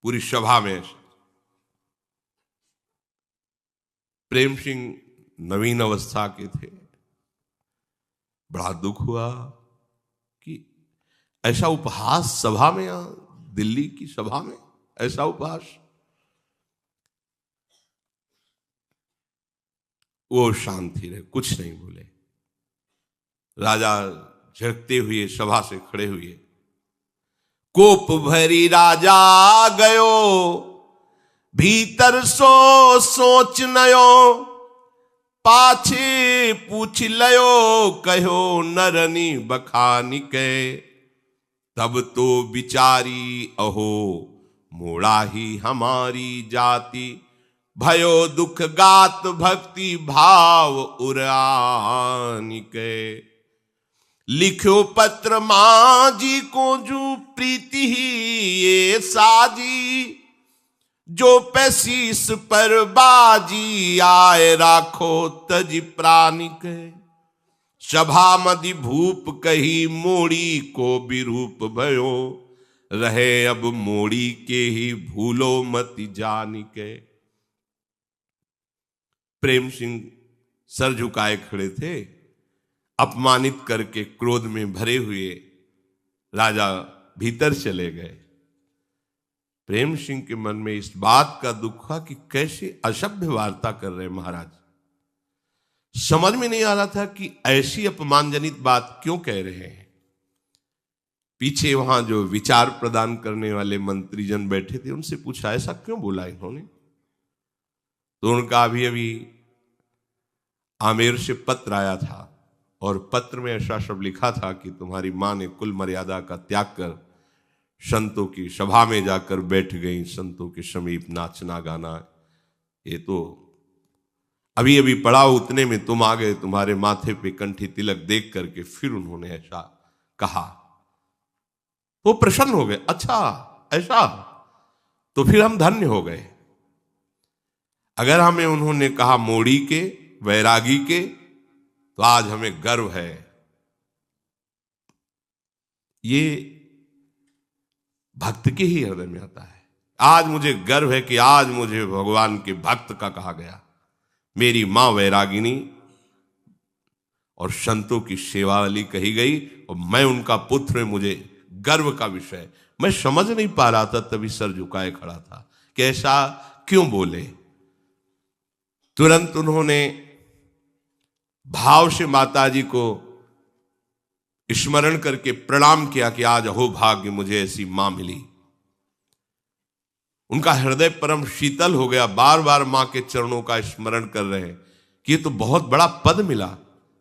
Speaker 1: पूरी सभा में प्रेम सिंह नवीन अवस्था के थे। बड़ा दुख हुआ कि ऐसा उपहास सभा में, दिल्ली की सभा में ऐसा उपहास। वो शांति रहे, कुछ नहीं बोले। राजा झिड़कते हुए सभा से खड़े हुए। कोप भरी राजा गयो, भीतर सो सोच नयो, पाछे पूछ लयो, कहो नरनी बखानी के। तब तो बिचारी अहो, मोड़ा ही हमारी जाति, भयो दुख गात भक्ति भाव उरानी के। लिखो पत्र मां जी को जू प्रीति ही ये साजी, जो पैसीस पर बाजी आए राखो तज प्राणी के। सभा मदि भूप कही मोड़ी को विरूप भयो, रहे अब मोड़ी के ही भूलो मति जानी के। प्रेम सिंह सर झुकाए खड़े थे, अपमानित करके क्रोध में भरे हुए राजा भीतर चले गए। प्रेम सिंह के मन में इस बात का दुख हुआ कि कैसे असभ्य वार्ता कर रहे महाराज। समझ में नहीं आ रहा था कि ऐसी अपमानजनित बात क्यों कह रहे हैं। पीछे वहां जो विचार प्रदान करने वाले मंत्रीजन बैठे थे, उनसे पूछा ऐसा क्यों बोला इन्होंने। तो उनका अभी आमेर से पत्र आया था, और पत्र में ऐसा सब लिखा था कि तुम्हारी मां ने कुल मर्यादा का त्याग कर संतों की सभा में जाकर बैठ गई, संतों के समीप नाचना गाना। ये तो अभी पढ़ा, उतने में तुम आ गए, तुम्हारे माथे पे कंठी तिलक देख करके फिर उन्होंने ऐसा कहा। वो प्रसन्न हो गए, अच्छा ऐसा, तो फिर हम धन्य हो गए। अगर हमें उन्होंने कहा मोड़ी के, वैरागी के, तो आज हमें गर्व है। ये भक्त के ही हृदय में आता है। आज मुझे गर्व है कि आज मुझे भगवान के भक्त का कहा गया। मेरी मां वैरागिनी और संतों की सेवा वाली कही गई, और मैं उनका पुत्र, मुझे गर्व का विषय। मैं समझ नहीं पा रहा था, तभी सर झुकाए खड़ा था कि ऐसा क्यों बोले। तुरंत उन्होंने भाव से माताजी को स्मरण करके प्रणाम किया कि आज अहो भाग्य, मुझे ऐसी मां मिली। उनका हृदय परम शीतल हो गया, बार बार मां के चरणों का स्मरण कर रहे हैं कि ये तो बहुत बड़ा पद मिला।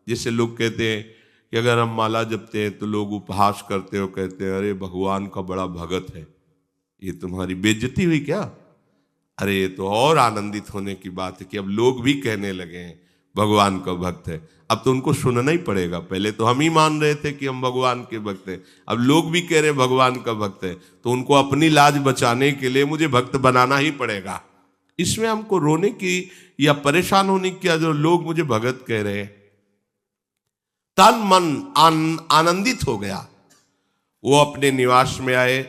Speaker 1: जैसे लोग कहते हैं कि अगर हम माला जपते हैं तो लोग उपहास करते हो, कहते हैं अरे भगवान का बड़ा भगत है। ये तुम्हारी बेइज्जती हुई क्या? अरे ये तो और आनंदित होने की बात है कि अब लोग भी कहने लगे हैं भगवान का भक्त है। अब तो उनको सुनना ही पड़ेगा। पहले तो हम ही मान रहे थे कि हम भगवान के भक्त हैं, अब लोग भी कह रहे हैं भगवान का भक्त है, तो उनको अपनी लाज बचाने के लिए मुझे भक्त बनाना ही पड़ेगा। इसमें हमको रोने की या परेशान होने की, जो लोग मुझे भगत कह रहे हैं। तन मन आनंदित हो गया। वो अपने निवास में आए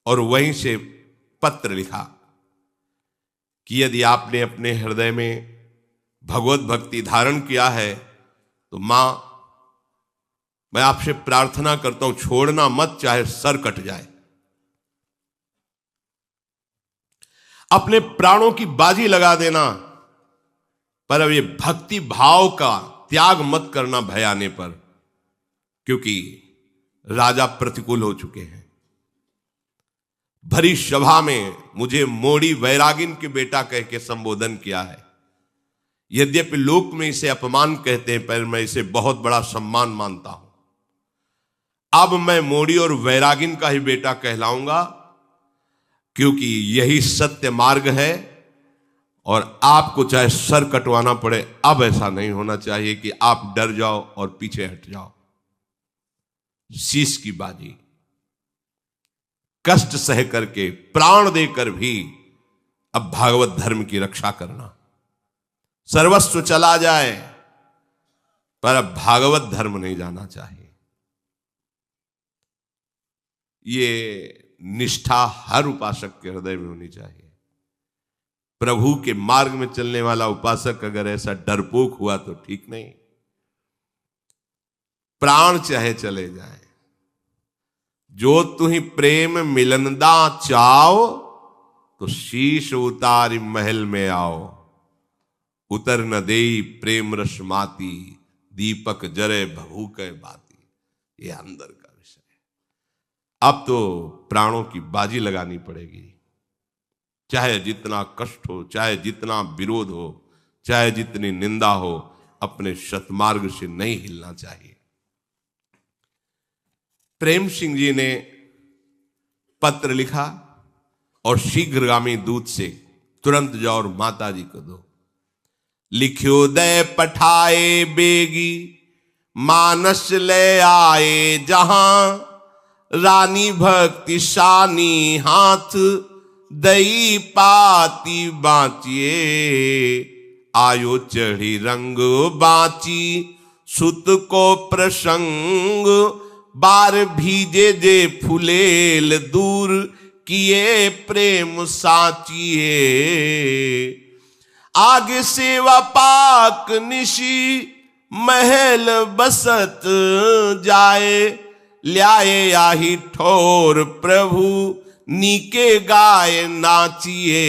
Speaker 1: और वहीं से पत्र लिखा कि यदि आपने अपने हृदय में भगवत भक्ति धारण किया है तो मां, मैं आपसे प्रार्थना करता हूं, छोड़ना मत, चाहे सर कट जाए। अपने प्राणों की बाजी लगा देना, पर अब ये भक्ति भाव का त्याग मत करना भय आने पर, क्योंकि राजा प्रतिकूल हो चुके हैं। भरी सभा में मुझे मोड़ी वैरागिन के बेटा कह के संबोधन किया है। यद्यपि लोक में इसे अपमान कहते हैं, पर मैं इसे बहुत बड़ा सम्मान मानता हूं। अब मैं मोड़ी और वैरागिन का ही बेटा कहलाऊंगा, क्योंकि यही सत्य मार्ग है और आपको चाहे सर कटवाना पड़े। अब ऐसा नहीं होना चाहिए कि आप डर जाओ और पीछे हट जाओ। शीश की बाजी, कष्ट सह करके, प्राण देकर भी अब भागवत धर्म की रक्षा करना। सर्वस्व चला जाए पर अब भागवत धर्म नहीं जाना चाहिए। ये निष्ठा हर उपासक के हृदय में होनी चाहिए। प्रभु के मार्ग में चलने वाला उपासक अगर ऐसा डरपोक हुआ तो ठीक नहीं। प्राण चाहे चले जाए, जो तुम्ही प्रेम मिलनदा चाओ, तो शीश उतारी महल में आओ। उतर न देई प्रेम रस माती, दीपक जरे भभूक बाती। ये अंदर का विषय है। अब तो प्राणों की बाजी लगानी पड़ेगी, चाहे जितना कष्ट हो, चाहे जितना विरोध हो, चाहे जितनी निंदा हो, अपने सतमार्ग से नहीं हिलना चाहिए। प्रेम सिंह जी ने पत्र लिखा और शीघ्रगामी दूत से तुरंत जाओ और माता जी को दो। लिख्यो दय पठाए बेगी, मानस ले आए जहां। रानी भक्ति शानी हाथ, दई पाती बाँचिए। आयो चढ़ी रंग बाँची, सुत को प्रसंग। बार भीजे जे फुलेल, दूर किए प्रेम साचिए। आगे सेवा पाक निशी, महल बसत जाए। ल्याए आही ठोर प्रभु, नीके गाय नाचिए।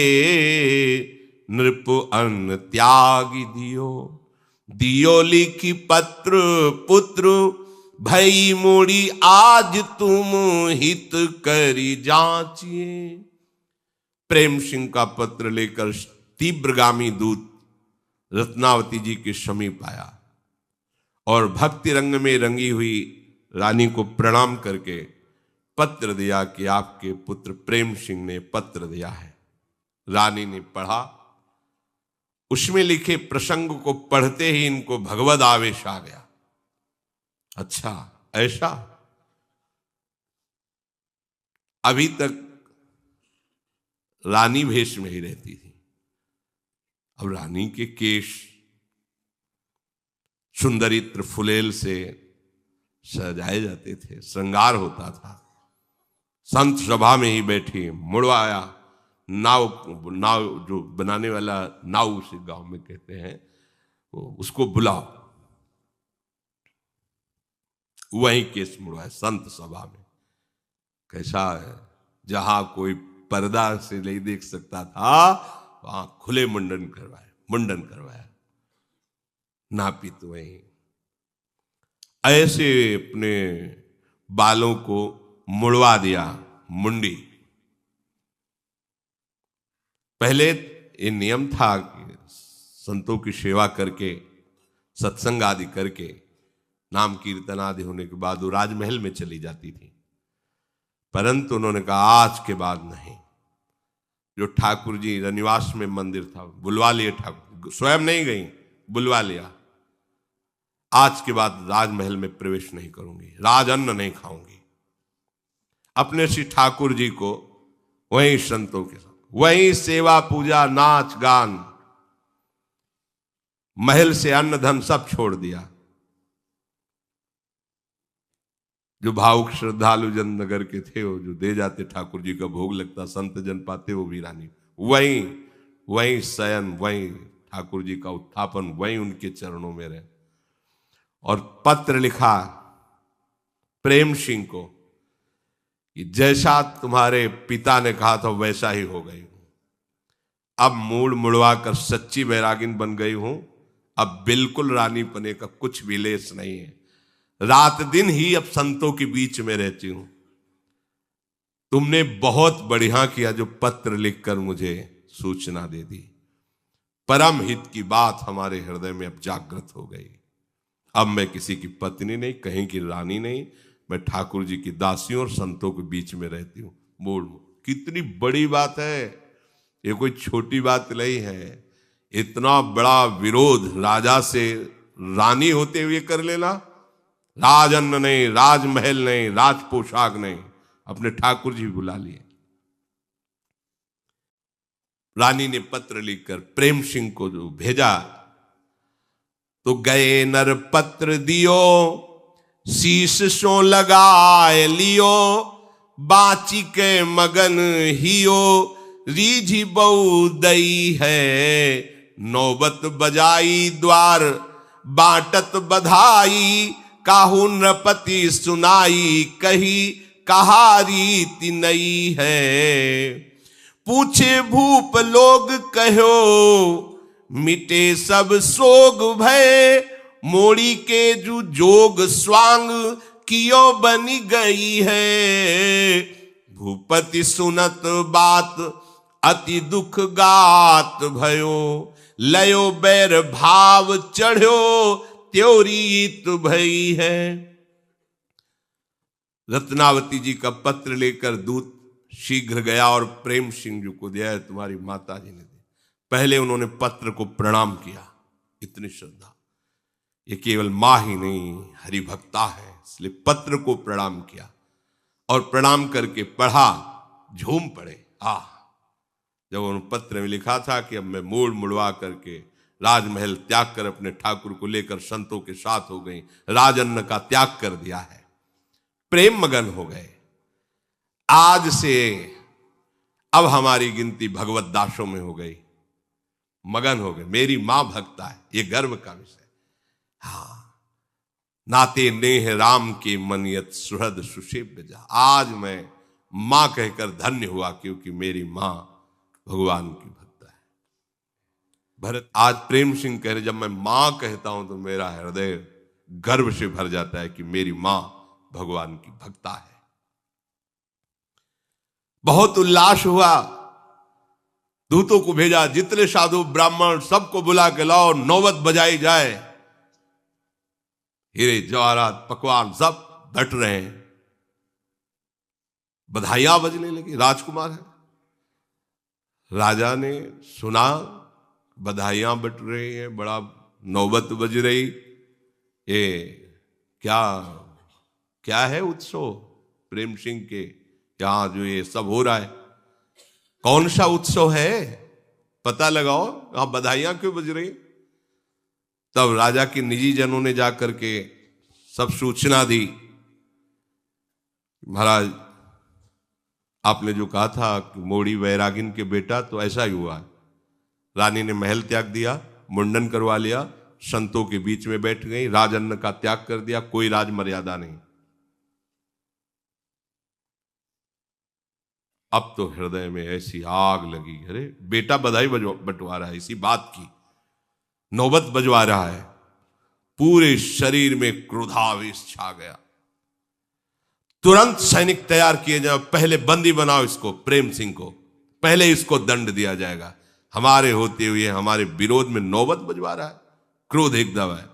Speaker 1: नृप अन्न त्यागी दियो, दियो लिखी पत्र पुत्र। भई मोड़ी आज तुम हित करी जाचिए। प्रेम सिंह का पत्र लेकर तीव्रगामी दूत रत्नावती जी के समीप आया और भक्ति रंग में रंगी हुई रानी को प्रणाम करके पत्र दिया कि आपके पुत्र प्रेम सिंह ने पत्र दिया है। रानी ने पढ़ा। उसमें लिखे प्रसंग को पढ़ते ही इनको भगवद आवेश आ गया। अच्छा ऐसा? अभी तक रानी भेष में ही रहती थी, अब रानी के केश सुंदरित्र फुलेल से सजाए जाते थे, श्रृंगार होता था। संत सभा में ही बैठी मुड़वाया। नाव जो बनाने वाला नाव उसे गांव में कहते हैं, उसको बुलाओ। वहीं केस मुड़वाए संत सभा में। कैसा है? जहां कोई पर्दा से नहीं देख सकता था, वहां खुले मुंडन करवाया। नापित वहीं ऐसे अपने बालों को मुड़वा दिया, मुंडी। पहले ये नियम था कि संतों की सेवा करके, सत्संग आदि करके, नाम कीर्तन आदि होने के बाद वो राजमहल में चली जाती थी। परंतु उन्होंने कहा आज के बाद नहीं। जो ठाकुर जी रनिवास में मंदिर था, बुलवा लिए ठाकुर, स्वयं नहीं गई, बुलवा लिया। आज के बाद राजमहल में प्रवेश नहीं करूंगी, राज अन्न नहीं खाऊंगी। अपने श्री ठाकुर जी को वहीं संतों के साथ, वहीं सेवा पूजा नाच गान, महल से अन्न धन सब छोड़ दिया। जो भावुक श्रद्धालु जन नगर के थे, वो जो दे जाते ठाकुर जी का भोग लगता, संत जन पाते, वो भी रानी वहीं शयन, वहीं ठाकुर जी का उत्थापन, वहीं उनके चरणों में रहे। और पत्र लिखा प्रेम सिंह को कि जैसा तुम्हारे पिता ने कहा था वैसा ही हो गई हूं। अब मूड मुड़वा कर सच्ची बैरागिन बन गई हूं। अब बिल्कुल रानी पने का कुछ भी लेस नहीं है। रात दिन ही अब संतों के बीच में रहती हूं। तुमने बहुत बढ़िया किया जो पत्र लिखकर मुझे सूचना दे दी। परम हित की बात हमारे हृदय में अब जागृत हो गई। अब मैं किसी की पत्नी नहीं, कहीं की रानी नहीं, मैं ठाकुर जी की दासियों और संतों के बीच में रहती हूं। मूड कितनी बड़ी बात है, ये कोई छोटी बात नहीं है। इतना बड़ा विरोध राजा से रानी होते हुए कर लेना, राज अन्न नहीं, राजमहल नहीं, राज पोशाक नहीं, अपने ठाकुर जी बुला लिए। रानी ने पत्र लिखकर प्रेम सिंह को जो भेजा, तो गए नर पत्र दियो, शीश सो लगाए लियो, बाची के मगन हियो, रीझी बहु दई है, नौबत बजाई द्वार बाटत बधाई, काहू नृपति सुनाई कही कहा रीति नई है। पूछे भूप लोग कहो मिटे सब सोग भय, मोड़ी के जू जोग स्वांग कियो बनी गई है। भूपति सुनत बात अति दुख गात भयो, लयो बैर भाव चढ़ो त्योरीत भई है। रत्नावती जी का पत्र लेकर दूत शीघ्र गया और प्रेम सिंह जी को दिया, तुम्हारी माता जी ने दिया। पहले उन्होंने पत्र को प्रणाम किया, इतनी श्रद्धा, ये केवल मां ही नहीं हरिभक्ता है, इसलिए पत्र को प्रणाम किया और प्रणाम करके पढ़ा, झूम पड़े। जब उन्होंने पत्र में लिखा था कि अब मैं मूड मुड़वा करके राजमहल त्याग कर अपने ठाकुर को लेकर संतों के साथ हो गई, राजअन्न का त्याग कर दिया है, प्रेम मगन हो गए। आज से अब हमारी गिनती भगवत दासों में हो गई, मगन हो गए। मेरी मां भक्ता है, ये गर्व का विषय। नाते नेह राम के मनियत सुहृद सुषेव्य जा। आज मैं मां कहकर धन्य हुआ, क्योंकि मेरी मां भगवान की भक्त है। भरत आज प्रेम सिंह कह रहे, जब मैं मां कहता हूं तो मेरा हृदय गर्व से भर जाता है कि मेरी मां भगवान की भक्ता है। बहुत उल्लास हुआ, दूतों को भेजा, जितने साधु ब्राह्मण सबको बुला के लाओ, नौबत बजाई जाए। हीरे जवाहरात पकवान सब बट रहे हैं, बधाइयां बजने लगी। राजकुमार है, राजा ने सुना बधाइयां बट रही हैं, बड़ा नौबत बज रही। ये क्या है उत्सव प्रेम सिंह के यहां जो ये सब हो रहा है, कौन सा उत्सव है, पता लगाओ, यहां बधाइयां क्यों बज रही। तब राजा के निजी जनों ने जाकर के सब सूचना दी, महाराज आपने जो कहा था कि मोड़ी वैरागिन के बेटा, तो ऐसा ही हुआ। रानी ने महल त्याग दिया, मुंडन करवा लिया, संतों के बीच में बैठ गई, राजअन्न का त्याग कर दिया, कोई राज मर्यादा नहीं। अब तो हृदय में ऐसी आग लगी, अरे बेटा बधाई बंटवा रहा है, इसी बात की नौबत बजवा रहा है। पूरे शरीर में क्रोधावेश छा गया। तुरंत सैनिक तैयार किए जाओ, पहले बंदी बनाओ इसको, प्रेम सिंह को, पहले इसको दंड दिया जाएगा। हमारे होते हुए हमारे विरोध में नौबत बजवा रहा है, क्रोध एकदम है।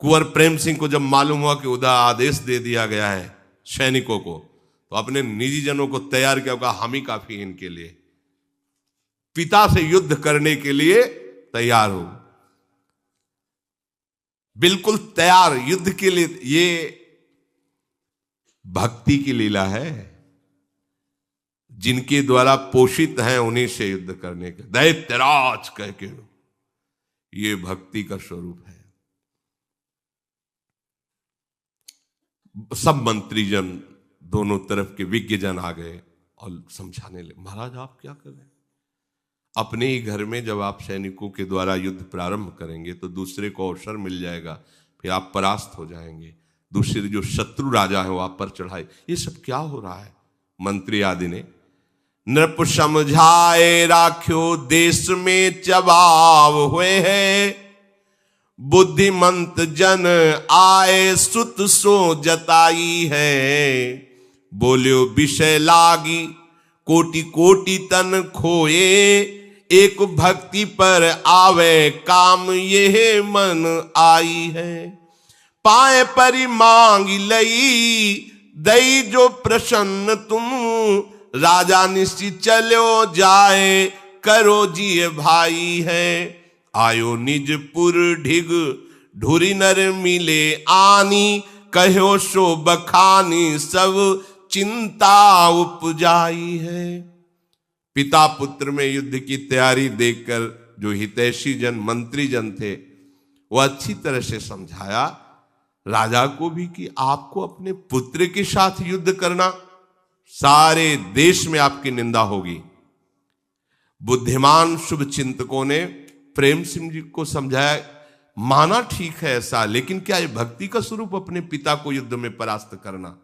Speaker 1: कुंवर प्रेम सिंह को जब मालूम हुआ कि उधर आदेश दे दिया गया है सैनिकों को, तो अपने निजी जनों को तैयार किया, कहा हम ही काफी हैं इनके लिए, पिता से युद्ध करने के लिए तैयार हो, बिल्कुल तैयार युद्ध के लिए। ये भक्ति की लीला है, जिनके द्वारा पोषित हैं उन्हीं से युद्ध करने के, दैत्यराज कह के, ये भक्ति का स्वरूप है। सब मंत्रीजन, दोनों तरफ के विज्ञजन आ गए और समझाने लगे, महाराज आप क्या कर रहे हैं? अपने ही घर में जब आप सैनिकों के द्वारा युद्ध प्रारंभ करेंगे तो दूसरे को अवसर मिल जाएगा, फिर आप परास्त हो जाएंगे, दूसरे जो शत्रु राजा है वो आप पर चढ़ाए, ये सब क्या हो रहा है? मंत्री आदि ने नृप समझाए राख्यो देश में चबाव हुए हैं, बुद्धिमंत जन आए सुत सो जताई है, बोलियो विषय लागी कोटि कोटि तन खोए, एक भक्ति पर आवे काम ये मन आई है, पाए परि मांग लई दई जो प्रसन्न तुम, राजा निश्चित चलो जाए करो जी भाई है, आयो निजपुर ढिग ढुरी नर मिले आनी, कहो सो बखानी सब चिंता उपजाई है। पिता पुत्र में युद्ध की तैयारी देखकर जो हितैषी जन मंत्री जन थे वो अच्छी तरह से समझाया राजा को भी कि आपको अपने पुत्र के साथ युद्ध करना, सारे देश में आपकी निंदा होगी। बुद्धिमान शुभ चिंतकों ने प्रेम सिंह जी को समझाया, माना ठीक है ऐसा, लेकिन क्या ये भक्ति का स्वरूप अपने पिता को युद्ध में परास्त करना?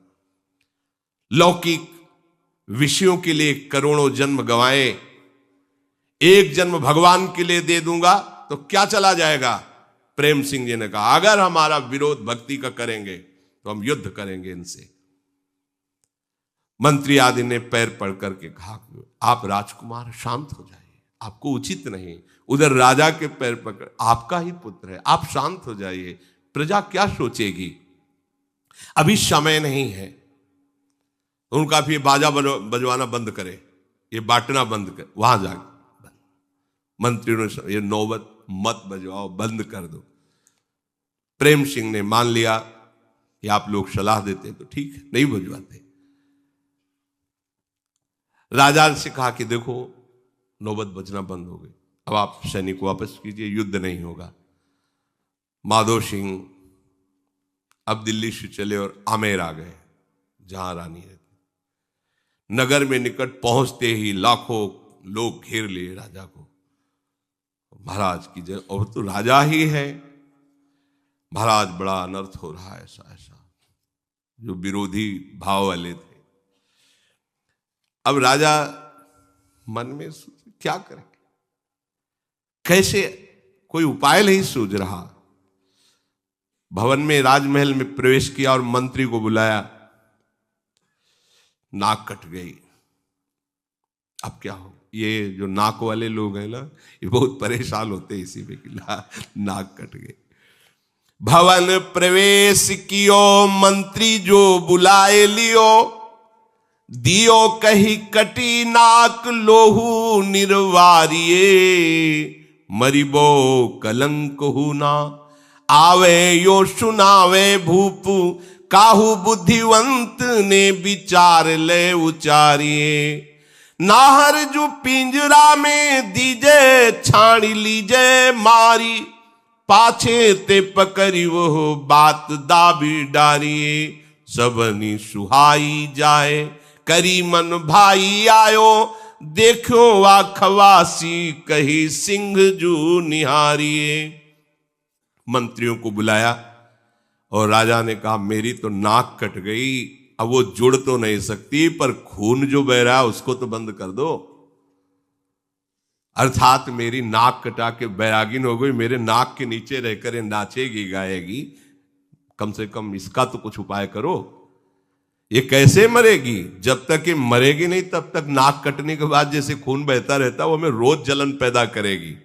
Speaker 1: लौकिक विषयों के लिए करोड़ों जन्म गंवाए, एक जन्म भगवान के लिए दे दूंगा तो क्या चला जाएगा? प्रेम सिंह जी ने कहा, अगर हमारा विरोध भक्ति का करेंगे तो हम युद्ध करेंगे इनसे। मंत्री आदि ने पैर पड़ करके कहा, आप राजकुमार शांत हो जाइए, आपको उचित नहीं, उधर राजा के पैर पकड़, आपका ही पुत्र है, आप शांत हो जाइए, प्रजा क्या सोचेगी, अभी समय नहीं है। उनका भी बाजा बजवाना बंद करे, ये बांटना बंद कर, वहां जाके मंत्रियों ने ये नौबत मत बजवाओ, बंद कर दो। प्रेम सिंह ने मान लिया कि आप लोग सलाह देते तो ठीक है, नहीं बजवाते। राजा से कहा कि देखो नौबत बजना बंद हो गई, अब आप सैनिक वापस कीजिए, युद्ध नहीं होगा। माधो सिंह अब दिल्ली से चले और आमेर आ गए, जहां रानी रहती। नगर में निकट पहुंचते ही लाखों लोग घेर लिए राजा को, महाराज की जय, और तो राजा ही है, महाराज बड़ा अनर्थ हो रहा है, ऐसा ऐसा, जो विरोधी भाव वाले थे। अब राजा मन में क्या करें, कैसे, कोई उपाय नहीं सूझ रहा। भवन में, राजमहल में प्रवेश किया और मंत्री को बुलाया, नाक कट गई। अब क्या हो, ये जो नाक वाले लोग हैं ना, ये बहुत परेशान होते हैं इसी में कि नाक कट गई। भवन प्रवेश कियो मंत्री जो बुलाए लियो, दियो कही कटी नाक लोहू निर्वारिये, मरिबो कलंक हु ना आवे यो सुनावे भूप, काहू बुद्धिवंत ने विचार ले उचारिये, नाहर जो पिंजरा में दीजे छाड़ी लीजे मारी, पाछे ते पकड़ी वो बात दाबी डारिये, सबनी सुहाई जाए करी मन भाई आयो, देखो वा खवासी कही सिंह जू निहारिये। मंत्रियों को बुलाया और राजा ने कहा, मेरी तो नाक कट गई, अब वो जुड़ तो नहीं सकती, पर खून जो बह रहा है उसको तो बंद कर दो। अर्थात मेरी नाक कटा के बैरागिन हो गई, मेरे नाक के नीचे रहकर नाचेगी गाएगी, कम से कम इसका तो कुछ उपाय करो। ये कैसे मरेगी? जब तक ये मरेगी नहीं तब तक नाक कटने के बाद जैसे खून बहता रहता वो हमें रोज जलन पैदा करेगी।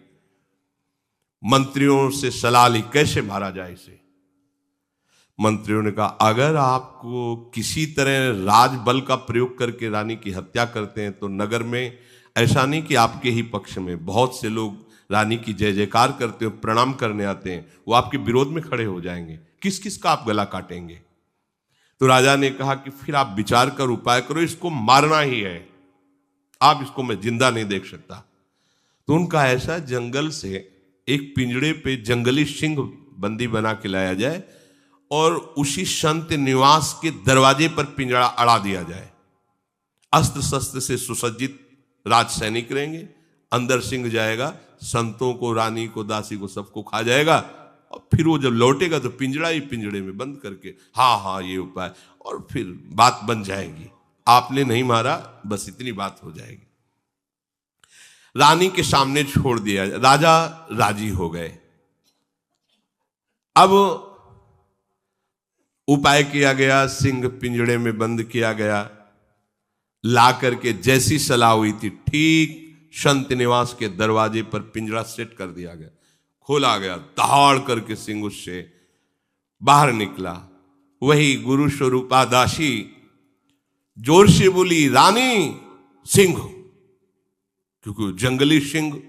Speaker 1: मंत्रियों से सलाह ली, कैसे मारा जाए इसे। मंत्रियों ने कहा अगर आपको किसी तरह राजबल का प्रयोग करके रानी की हत्या करते हैं तो नगर में ऐसा नहीं कि आपके ही पक्ष में बहुत से लोग रानी की जय जयकार करते हो, प्रणाम करने आते हैं, वो आपके विरोध में खड़े हो जाएंगे, किस किस का आप गला काटेंगे। तो राजा ने कहा कि फिर आप विचार कर उपाय करो, इसको मारना ही है, आप इसको मैं जिंदा नहीं देख सकता। तो उनका ऐसा जंगल से एक पिंजड़े पे जंगली सिंह बंदी बना के लाया जाए और उसी संत निवास के दरवाजे पर पिंजड़ा अड़ा दिया जाए। अस्त्र शस्त्र से सुसज्जित राज सैनिक रहेंगे, अंदर सिंह जाएगा, संतों को, रानी को, दासी को, सबको खा जाएगा और फिर वो जब लौटेगा तो पिंजड़ा ही पिंजड़े में बंद करके हाँ ये उपाय, और फिर बात बन जाएगी। आपने नहीं मारा, बस इतनी बात हो जाएगी। रानी के सामने छोड़ दिया, राजा राजी हो गए। अब उपाय किया गया, सिंह पिंजड़े में बंद किया गया, ला करके जैसी सलाह हुई थी ठीक संत निवास के दरवाजे पर पिंजरा सेट कर दिया गया, खोला गया, दहाड़ करके सिंह उससे बाहर निकला। वही गुरु स्वरूपा दासी जोर से बोली रानी सिंह, क्योंकि जंगली सिंह,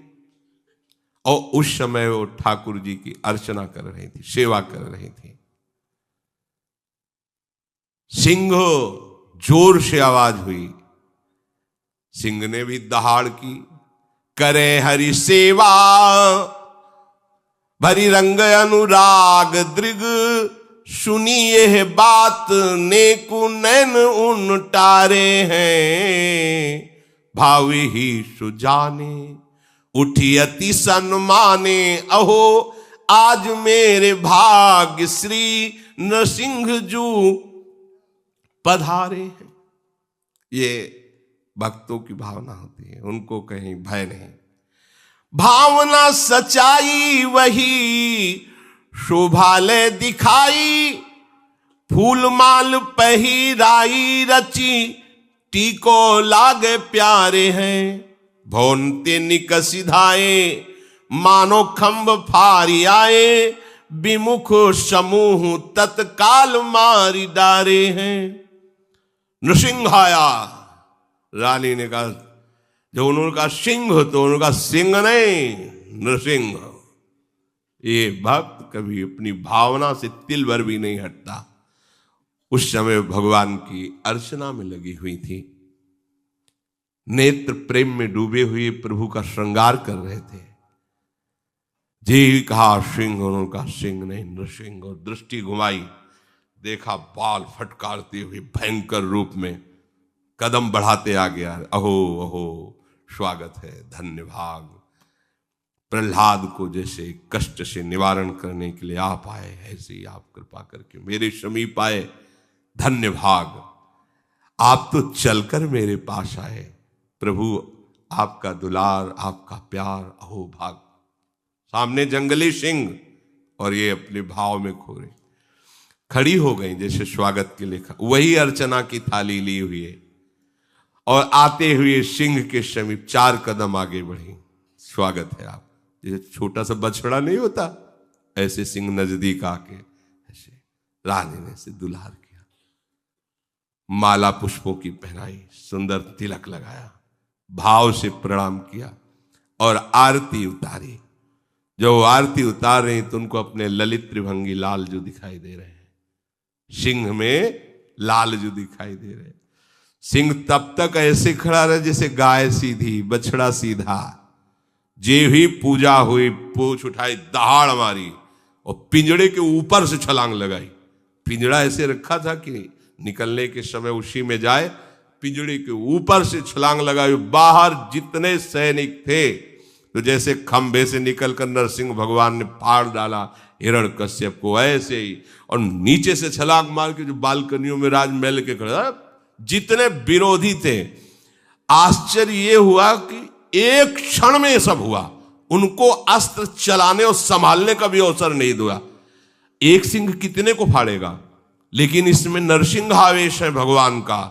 Speaker 1: और उस समय वो ठाकुर जी की अर्चना कर रही थी, सेवा कर रही थी। सिंह जोर से आवाज हुई, सिंह ने भी दहाड़ की, करे हरि सेवा भरी रंग अनुराग दृग, सुनिए है बात नेकु नैन उन टारे हैं, भावी ही सुजाने उठी अति सन्माने, अहो आज मेरे भाग्य श्री नरसिंह जू पधारे हैं। ये भक्तों की भावना होती है, उनको कहीं भय नहीं, भावना सच्चाई वही शोभालय दिखाई, फूल माल पहिराई रची टीको लागे प्यारे हैं, भोनते निकसिधाए मानो खंभ फारी आए, विमुख समूह तत्काल मारी डारे हैं। नृसिंह आया, रानी ने कहा, जब उन्होंने कहा सिंह तो उन्होंने कहा सिंह नहीं नृसिंह। ये भक्त कभी अपनी भावना से तिल भर भी नहीं हटता। उस समय भगवान की अर्चना में लगी हुई थी, नेत्र प्रेम में डूबे हुए प्रभु का श्रृंगार कर रहे थे। जी कहा सिंह, उन्होंने कहा सिंह नहीं नृसिंह, और दृष्टि घुमाई, देखा बाल फटकारते हुए भयंकर रूप में कदम बढ़ाते आ गया। अहो अहो स्वागत है, धन्य भाग, प्रहलाद को जैसे कष्ट से निवारण करने के लिए आप आए, ऐसे ही आप कृपा करके मेरे समीप आए, धन्य भाग, आप तो चलकर मेरे पास आए। प्रभु आपका दुलार, आपका प्यार, अहो भाग। सामने जंगली सिंह और ये अपने भाव में खोरे खड़ी हो गई जैसे स्वागत के लिए, वही अर्चना की थाली ली हुई है, और आते हुए सिंह के समीप 4 कदम आगे बढ़ी, स्वागत है आप। जैसे छोटा सा बछड़ा नहीं होता, ऐसे सिंह नजदीक आके ऐसे रानी ने से दुलार किया, माला पुष्पों की पहनाई, सुंदर तिलक लगाया, भाव से प्रणाम किया और आरती उतारी। जो आरती उतार रही तो उनको अपने ललित त्रिभंगी लाल जो दिखाई दे रहे हैं, सिंह में लाल जो दिखाई दे रहे हैं। सिंह तब तक ऐसे खड़ा रहा जैसे गाय सीधी, बछड़ा सीधा। जे ही पूजा हुई, पूछ उठाई, दहाड़ मारी और पिंजड़े के ऊपर से छलांग लगाई। पिंजड़ा ऐसे रखा था कि निकलने के समय उसी में जाए, पिंजड़े के ऊपर से छलांग लगाई। बाहर जितने सैनिक थे तो जैसे खंभे से निकलकर नरसिंह भगवान ने फाड़ डाला हिरण्यकश्यप को, ऐसे ही, और नीचे से छलांग मार के जो बालकनियों में राजमहल के खड़े जितने विरोधी थे, आश्चर्य ये हुआ कि एक क्षण में सब हुआ, उनको अस्त्र चलाने और संभालने का भी अवसर नहीं दिया। एक सिंह कितने को फाड़ेगा, लेकिन इसमें नरसिंहावेश है भगवान का,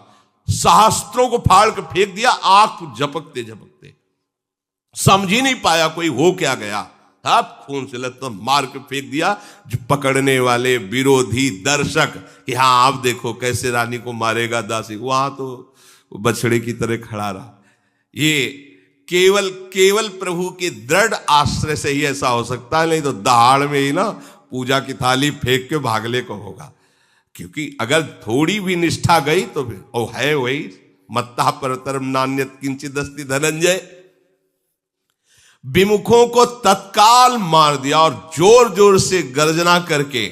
Speaker 1: सहस्त्रों को फाड़ के फेंक दिया। आंख झपकते झपकते समझ ही नहीं पाया कोई हो क्या गया, आप खून से लत, तो मार के फेंक दिया। जो पकड़ने वाले विरोधी दर्शक कि हाँ आप देखो कैसे रानी को मारेगा दासी, वहां तो बछड़े की तरह खड़ा रहा। ये केवल केवल प्रभु के दृढ़ आश्रय से ही ऐसा हो सकता है, नहीं तो दहाड़ में ही ना पूजा की थाली फेंक के भागले को होगा। क्योंकि अगर थोड़ी भी निष्ठा गई तो फिर ओ है वही मत्ता परतरम नान्यत किंचित अस्ति धनंजय। विमुखों को तत्काल मार दिया और जोर जोर से गर्जना करके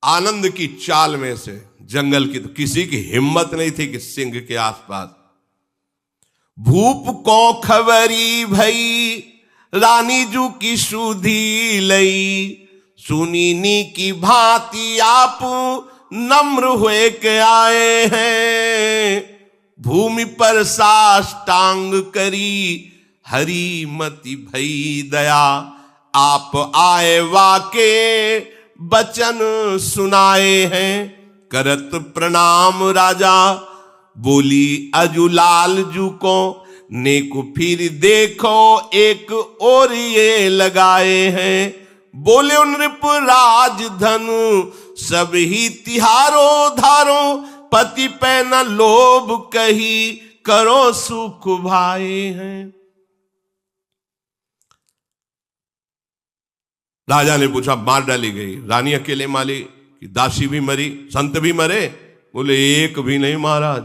Speaker 1: आनंद की चाल में से जंगल की, तो किसी की हिम्मत नहीं थी कि सिंह के आसपास। भूप को खबरी भई रानी जू की सुधी लई, सुनीनी की भांति आप नम्र हुए के आए हैं, भूमि पर साष्टांग करी हरी मति भई दया, आप आए वाके बचन सुनाए हैं, करत प्रणाम राजा बोली अजुलाल जू को, नेक फिर देखो एक और ये लगाए हैं, बोले नृप राजधन सब ही तिहारो धारो, पति पे न लोभ कही करो सुख भाए हैं। राजा ने पूछा मार डाली गई रानी अकेले माली कि दासी भी मरी, संत भी मरे? बोले एक भी नहीं महाराज।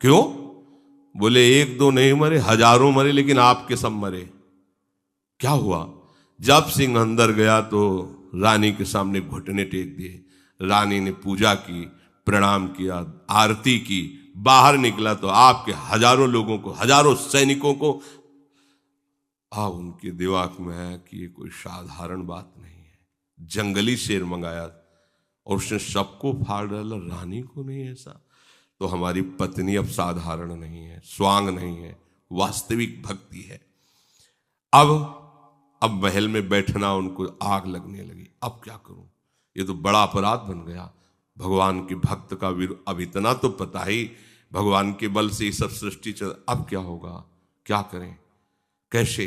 Speaker 1: क्यों? बोले एक दो नहीं मरे, हजारों मरे, लेकिन आपके सब मरे। क्या हुआ? जब सिंह अंदर गया तो रानी के सामने घुटने टेक दिए, रानी ने पूजा की, प्रणाम किया, आरती की, बाहर निकला तो आपके हजारों लोगों को, हजारों सैनिकों को उनके दिमाग में है कि ये कोई साधारण बात नहीं है। जंगली शेर मंगाया और उसने सबको फाड़ डाला, रानी को नहीं। ऐसा तो हमारी पत्नी अब साधारण नहीं है, स्वांग नहीं है, वास्तविक भक्ति है। अब महल में बैठना उनको आग लगने लगी। अब क्या करूं, ये तो बड़ा अपराध बन गया। भगवान के भक्त का अब इतना तो पता ही, भगवान के बल से ये सब सृष्टि चल, अब क्या होगा, क्या करें, कैसे?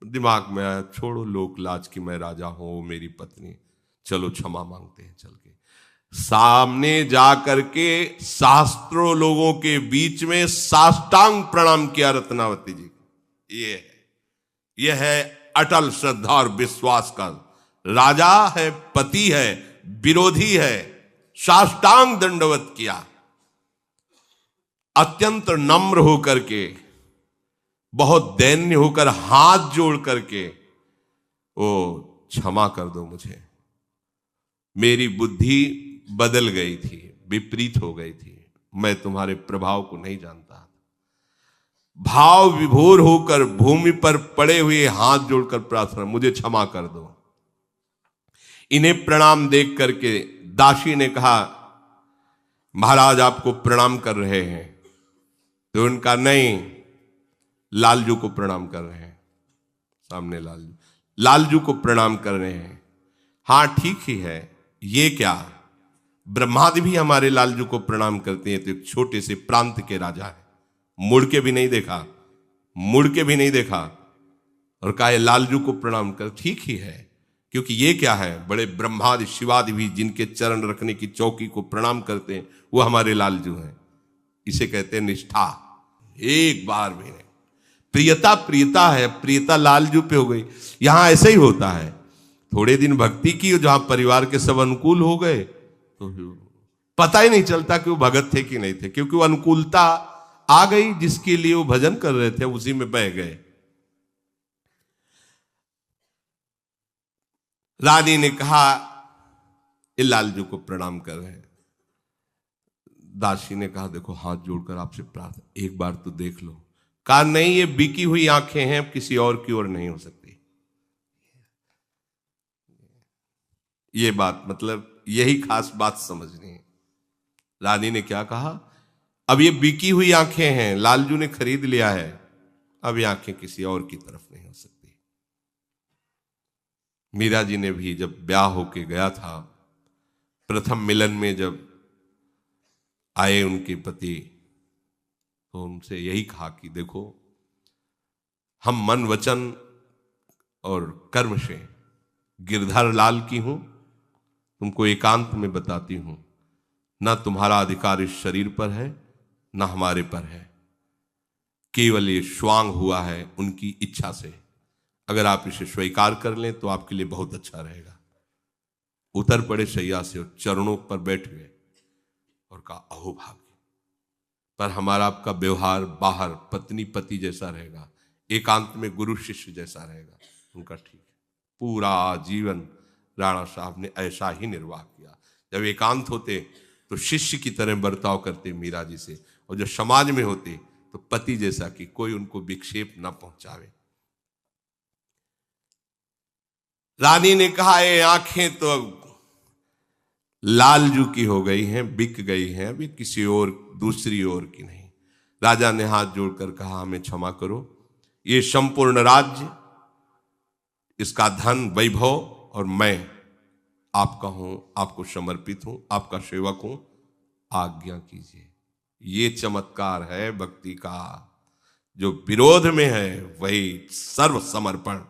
Speaker 1: दिमाग में आया छोड़ो लोक लाज की मैं राजा हूं, मेरी पत्नी, चलो क्षमा मांगते हैं। चल के सामने जा करके शास्त्रों लोगों के बीच में साष्टांग प्रणाम किया रत्नावती जी। ये है अटल श्रद्धा और विश्वास का। राजा है, पति है, विरोधी है, साष्टांग दंडवत किया। अत्यंत नम्र होकर के, बहुत दैन्य होकर हाथ जोड़ करके, ओ क्षमा कर दो मुझे, मेरी बुद्धि बदल गई थी, विपरीत हो गई थी, मैं तुम्हारे प्रभाव को नहीं जानता। भाव विभोर होकर भूमि पर पड़े हुए हाथ जोड़कर प्रार्थना, मुझे क्षमा कर दो। इन्हें प्रणाम देख करके दासी ने कहा महाराज आपको प्रणाम कर रहे हैं। तो उनका नहीं, लालजू को प्रणाम कर रहे हैं। सामने लालजू को प्रणाम कर रहे हैं। हाँ ठीक ही है, ये क्या, ब्रह्मादि भी हमारे लालजू को प्रणाम करते हैं। तो एक छोटे से प्रांत के राजा है, मुड़ के भी नहीं देखा, मुड़ के भी नहीं देखा और कहा लालजू को प्रणाम कर। ठीक ही है, क्योंकि ये क्या है, बड़े ब्रह्मादि शिवादि भी जिनके चरण रखने की चौकी को प्रणाम करते हैं, वो हमारे लालजू हैं। इसे कहते हैं निष्ठा। एक बार भी नहीं, प्रियता प्रियता है, प्रियता लालजू पे हो गई। यहां ऐसे ही होता है, थोड़े दिन भक्ति की, जहां परिवार के सब अनुकूल हो गए तो पता ही नहीं चलता कि वो भगत थे कि नहीं थे, क्योंकि वो अनुकूलता आ गई, जिसके लिए वो भजन कर रहे थे उसी में बह गए। रानी ने कहा ये लालजू को प्रणाम कर रहे हैं। दासी ने कहा देखो हाथ जोड़कर आपसे प्रार्थना, एक बार तो देख लो। कहा नहीं, ये बिकी हुई आंखें हैं, किसी और की ओर नहीं हो सकती। ये बात मतलब यही खास बात समझनी है। रानी ने क्या कहा, अब ये बिकी हुई आंखें हैं, लालजू ने खरीद लिया है, अब ये आंखें किसी और की तरफ नहीं हो सकती। मीरा जी ने भी जब ब्याह होके गया था, प्रथम मिलन में जब आए उनके पति, तो उनसे यही कहा कि देखो हम मन वचन और कर्म से गिरधर लाल की हूं। तुमको एकांत में बताती हूं, ना तुम्हारा अधिकार इस शरीर पर है ना हमारे पर है, केवल ये स्वांग हुआ है उनकी इच्छा से। अगर आप इसे स्वीकार कर लें तो आपके लिए बहुत अच्छा रहेगा। उतर पड़े शैया से और चरणों पर बैठ गए और कहा अहो भाग्य, पर हमारा आपका व्यवहार बाहर पत्नी पति जैसा रहेगा, एकांत में गुरु शिष्य जैसा रहेगा। उनका ठीक है। पूरा जीवन राणा साहब ने ऐसा ही निर्वाह किया। जब एकांत होते तो शिष्य की तरह बर्ताव करते मीरा जी से, और जब समाज में होते तो पति जैसा कि कोई उनको विक्षेप न पहुंचावे। रानी ने कहा ये आंखें तो लालजू की हो गई हैं, बिक गई हैं, अभी किसी और दूसरी ओर की नहीं। राजा ने हाथ जोड़कर कहा हमें क्षमा करो, ये संपूर्ण राज्य, इसका धन वैभव और मैं आपका हूं, आपको समर्पित हूं, आपका सेवक हूं, आज्ञा कीजिए। ये चमत्कार है भक्ति का। जो विरोध में है वही सर्व समर्पण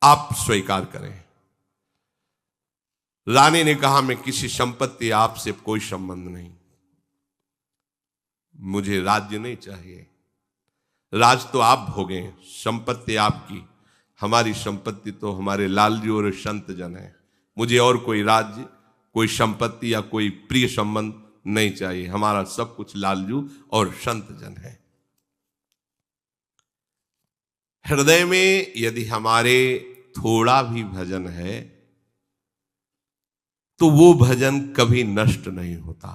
Speaker 1: आप स्वीकार करें। रानी ने कहा मैं किसी संपत्ति, आपसे कोई संबंध नहीं, मुझे राज्य नहीं चाहिए। राज तो आप भोगें, संपत्ति आपकी, हमारी संपत्ति तो हमारे लालजी और संत जन है। मुझे और कोई राज्य, कोई संपत्ति या कोई प्रिय संबंध नहीं चाहिए। हमारा सब कुछ लालजू और संत जन है। हृदय में यदि हमारे थोड़ा भी भजन है तो वो भजन कभी नष्ट नहीं होता।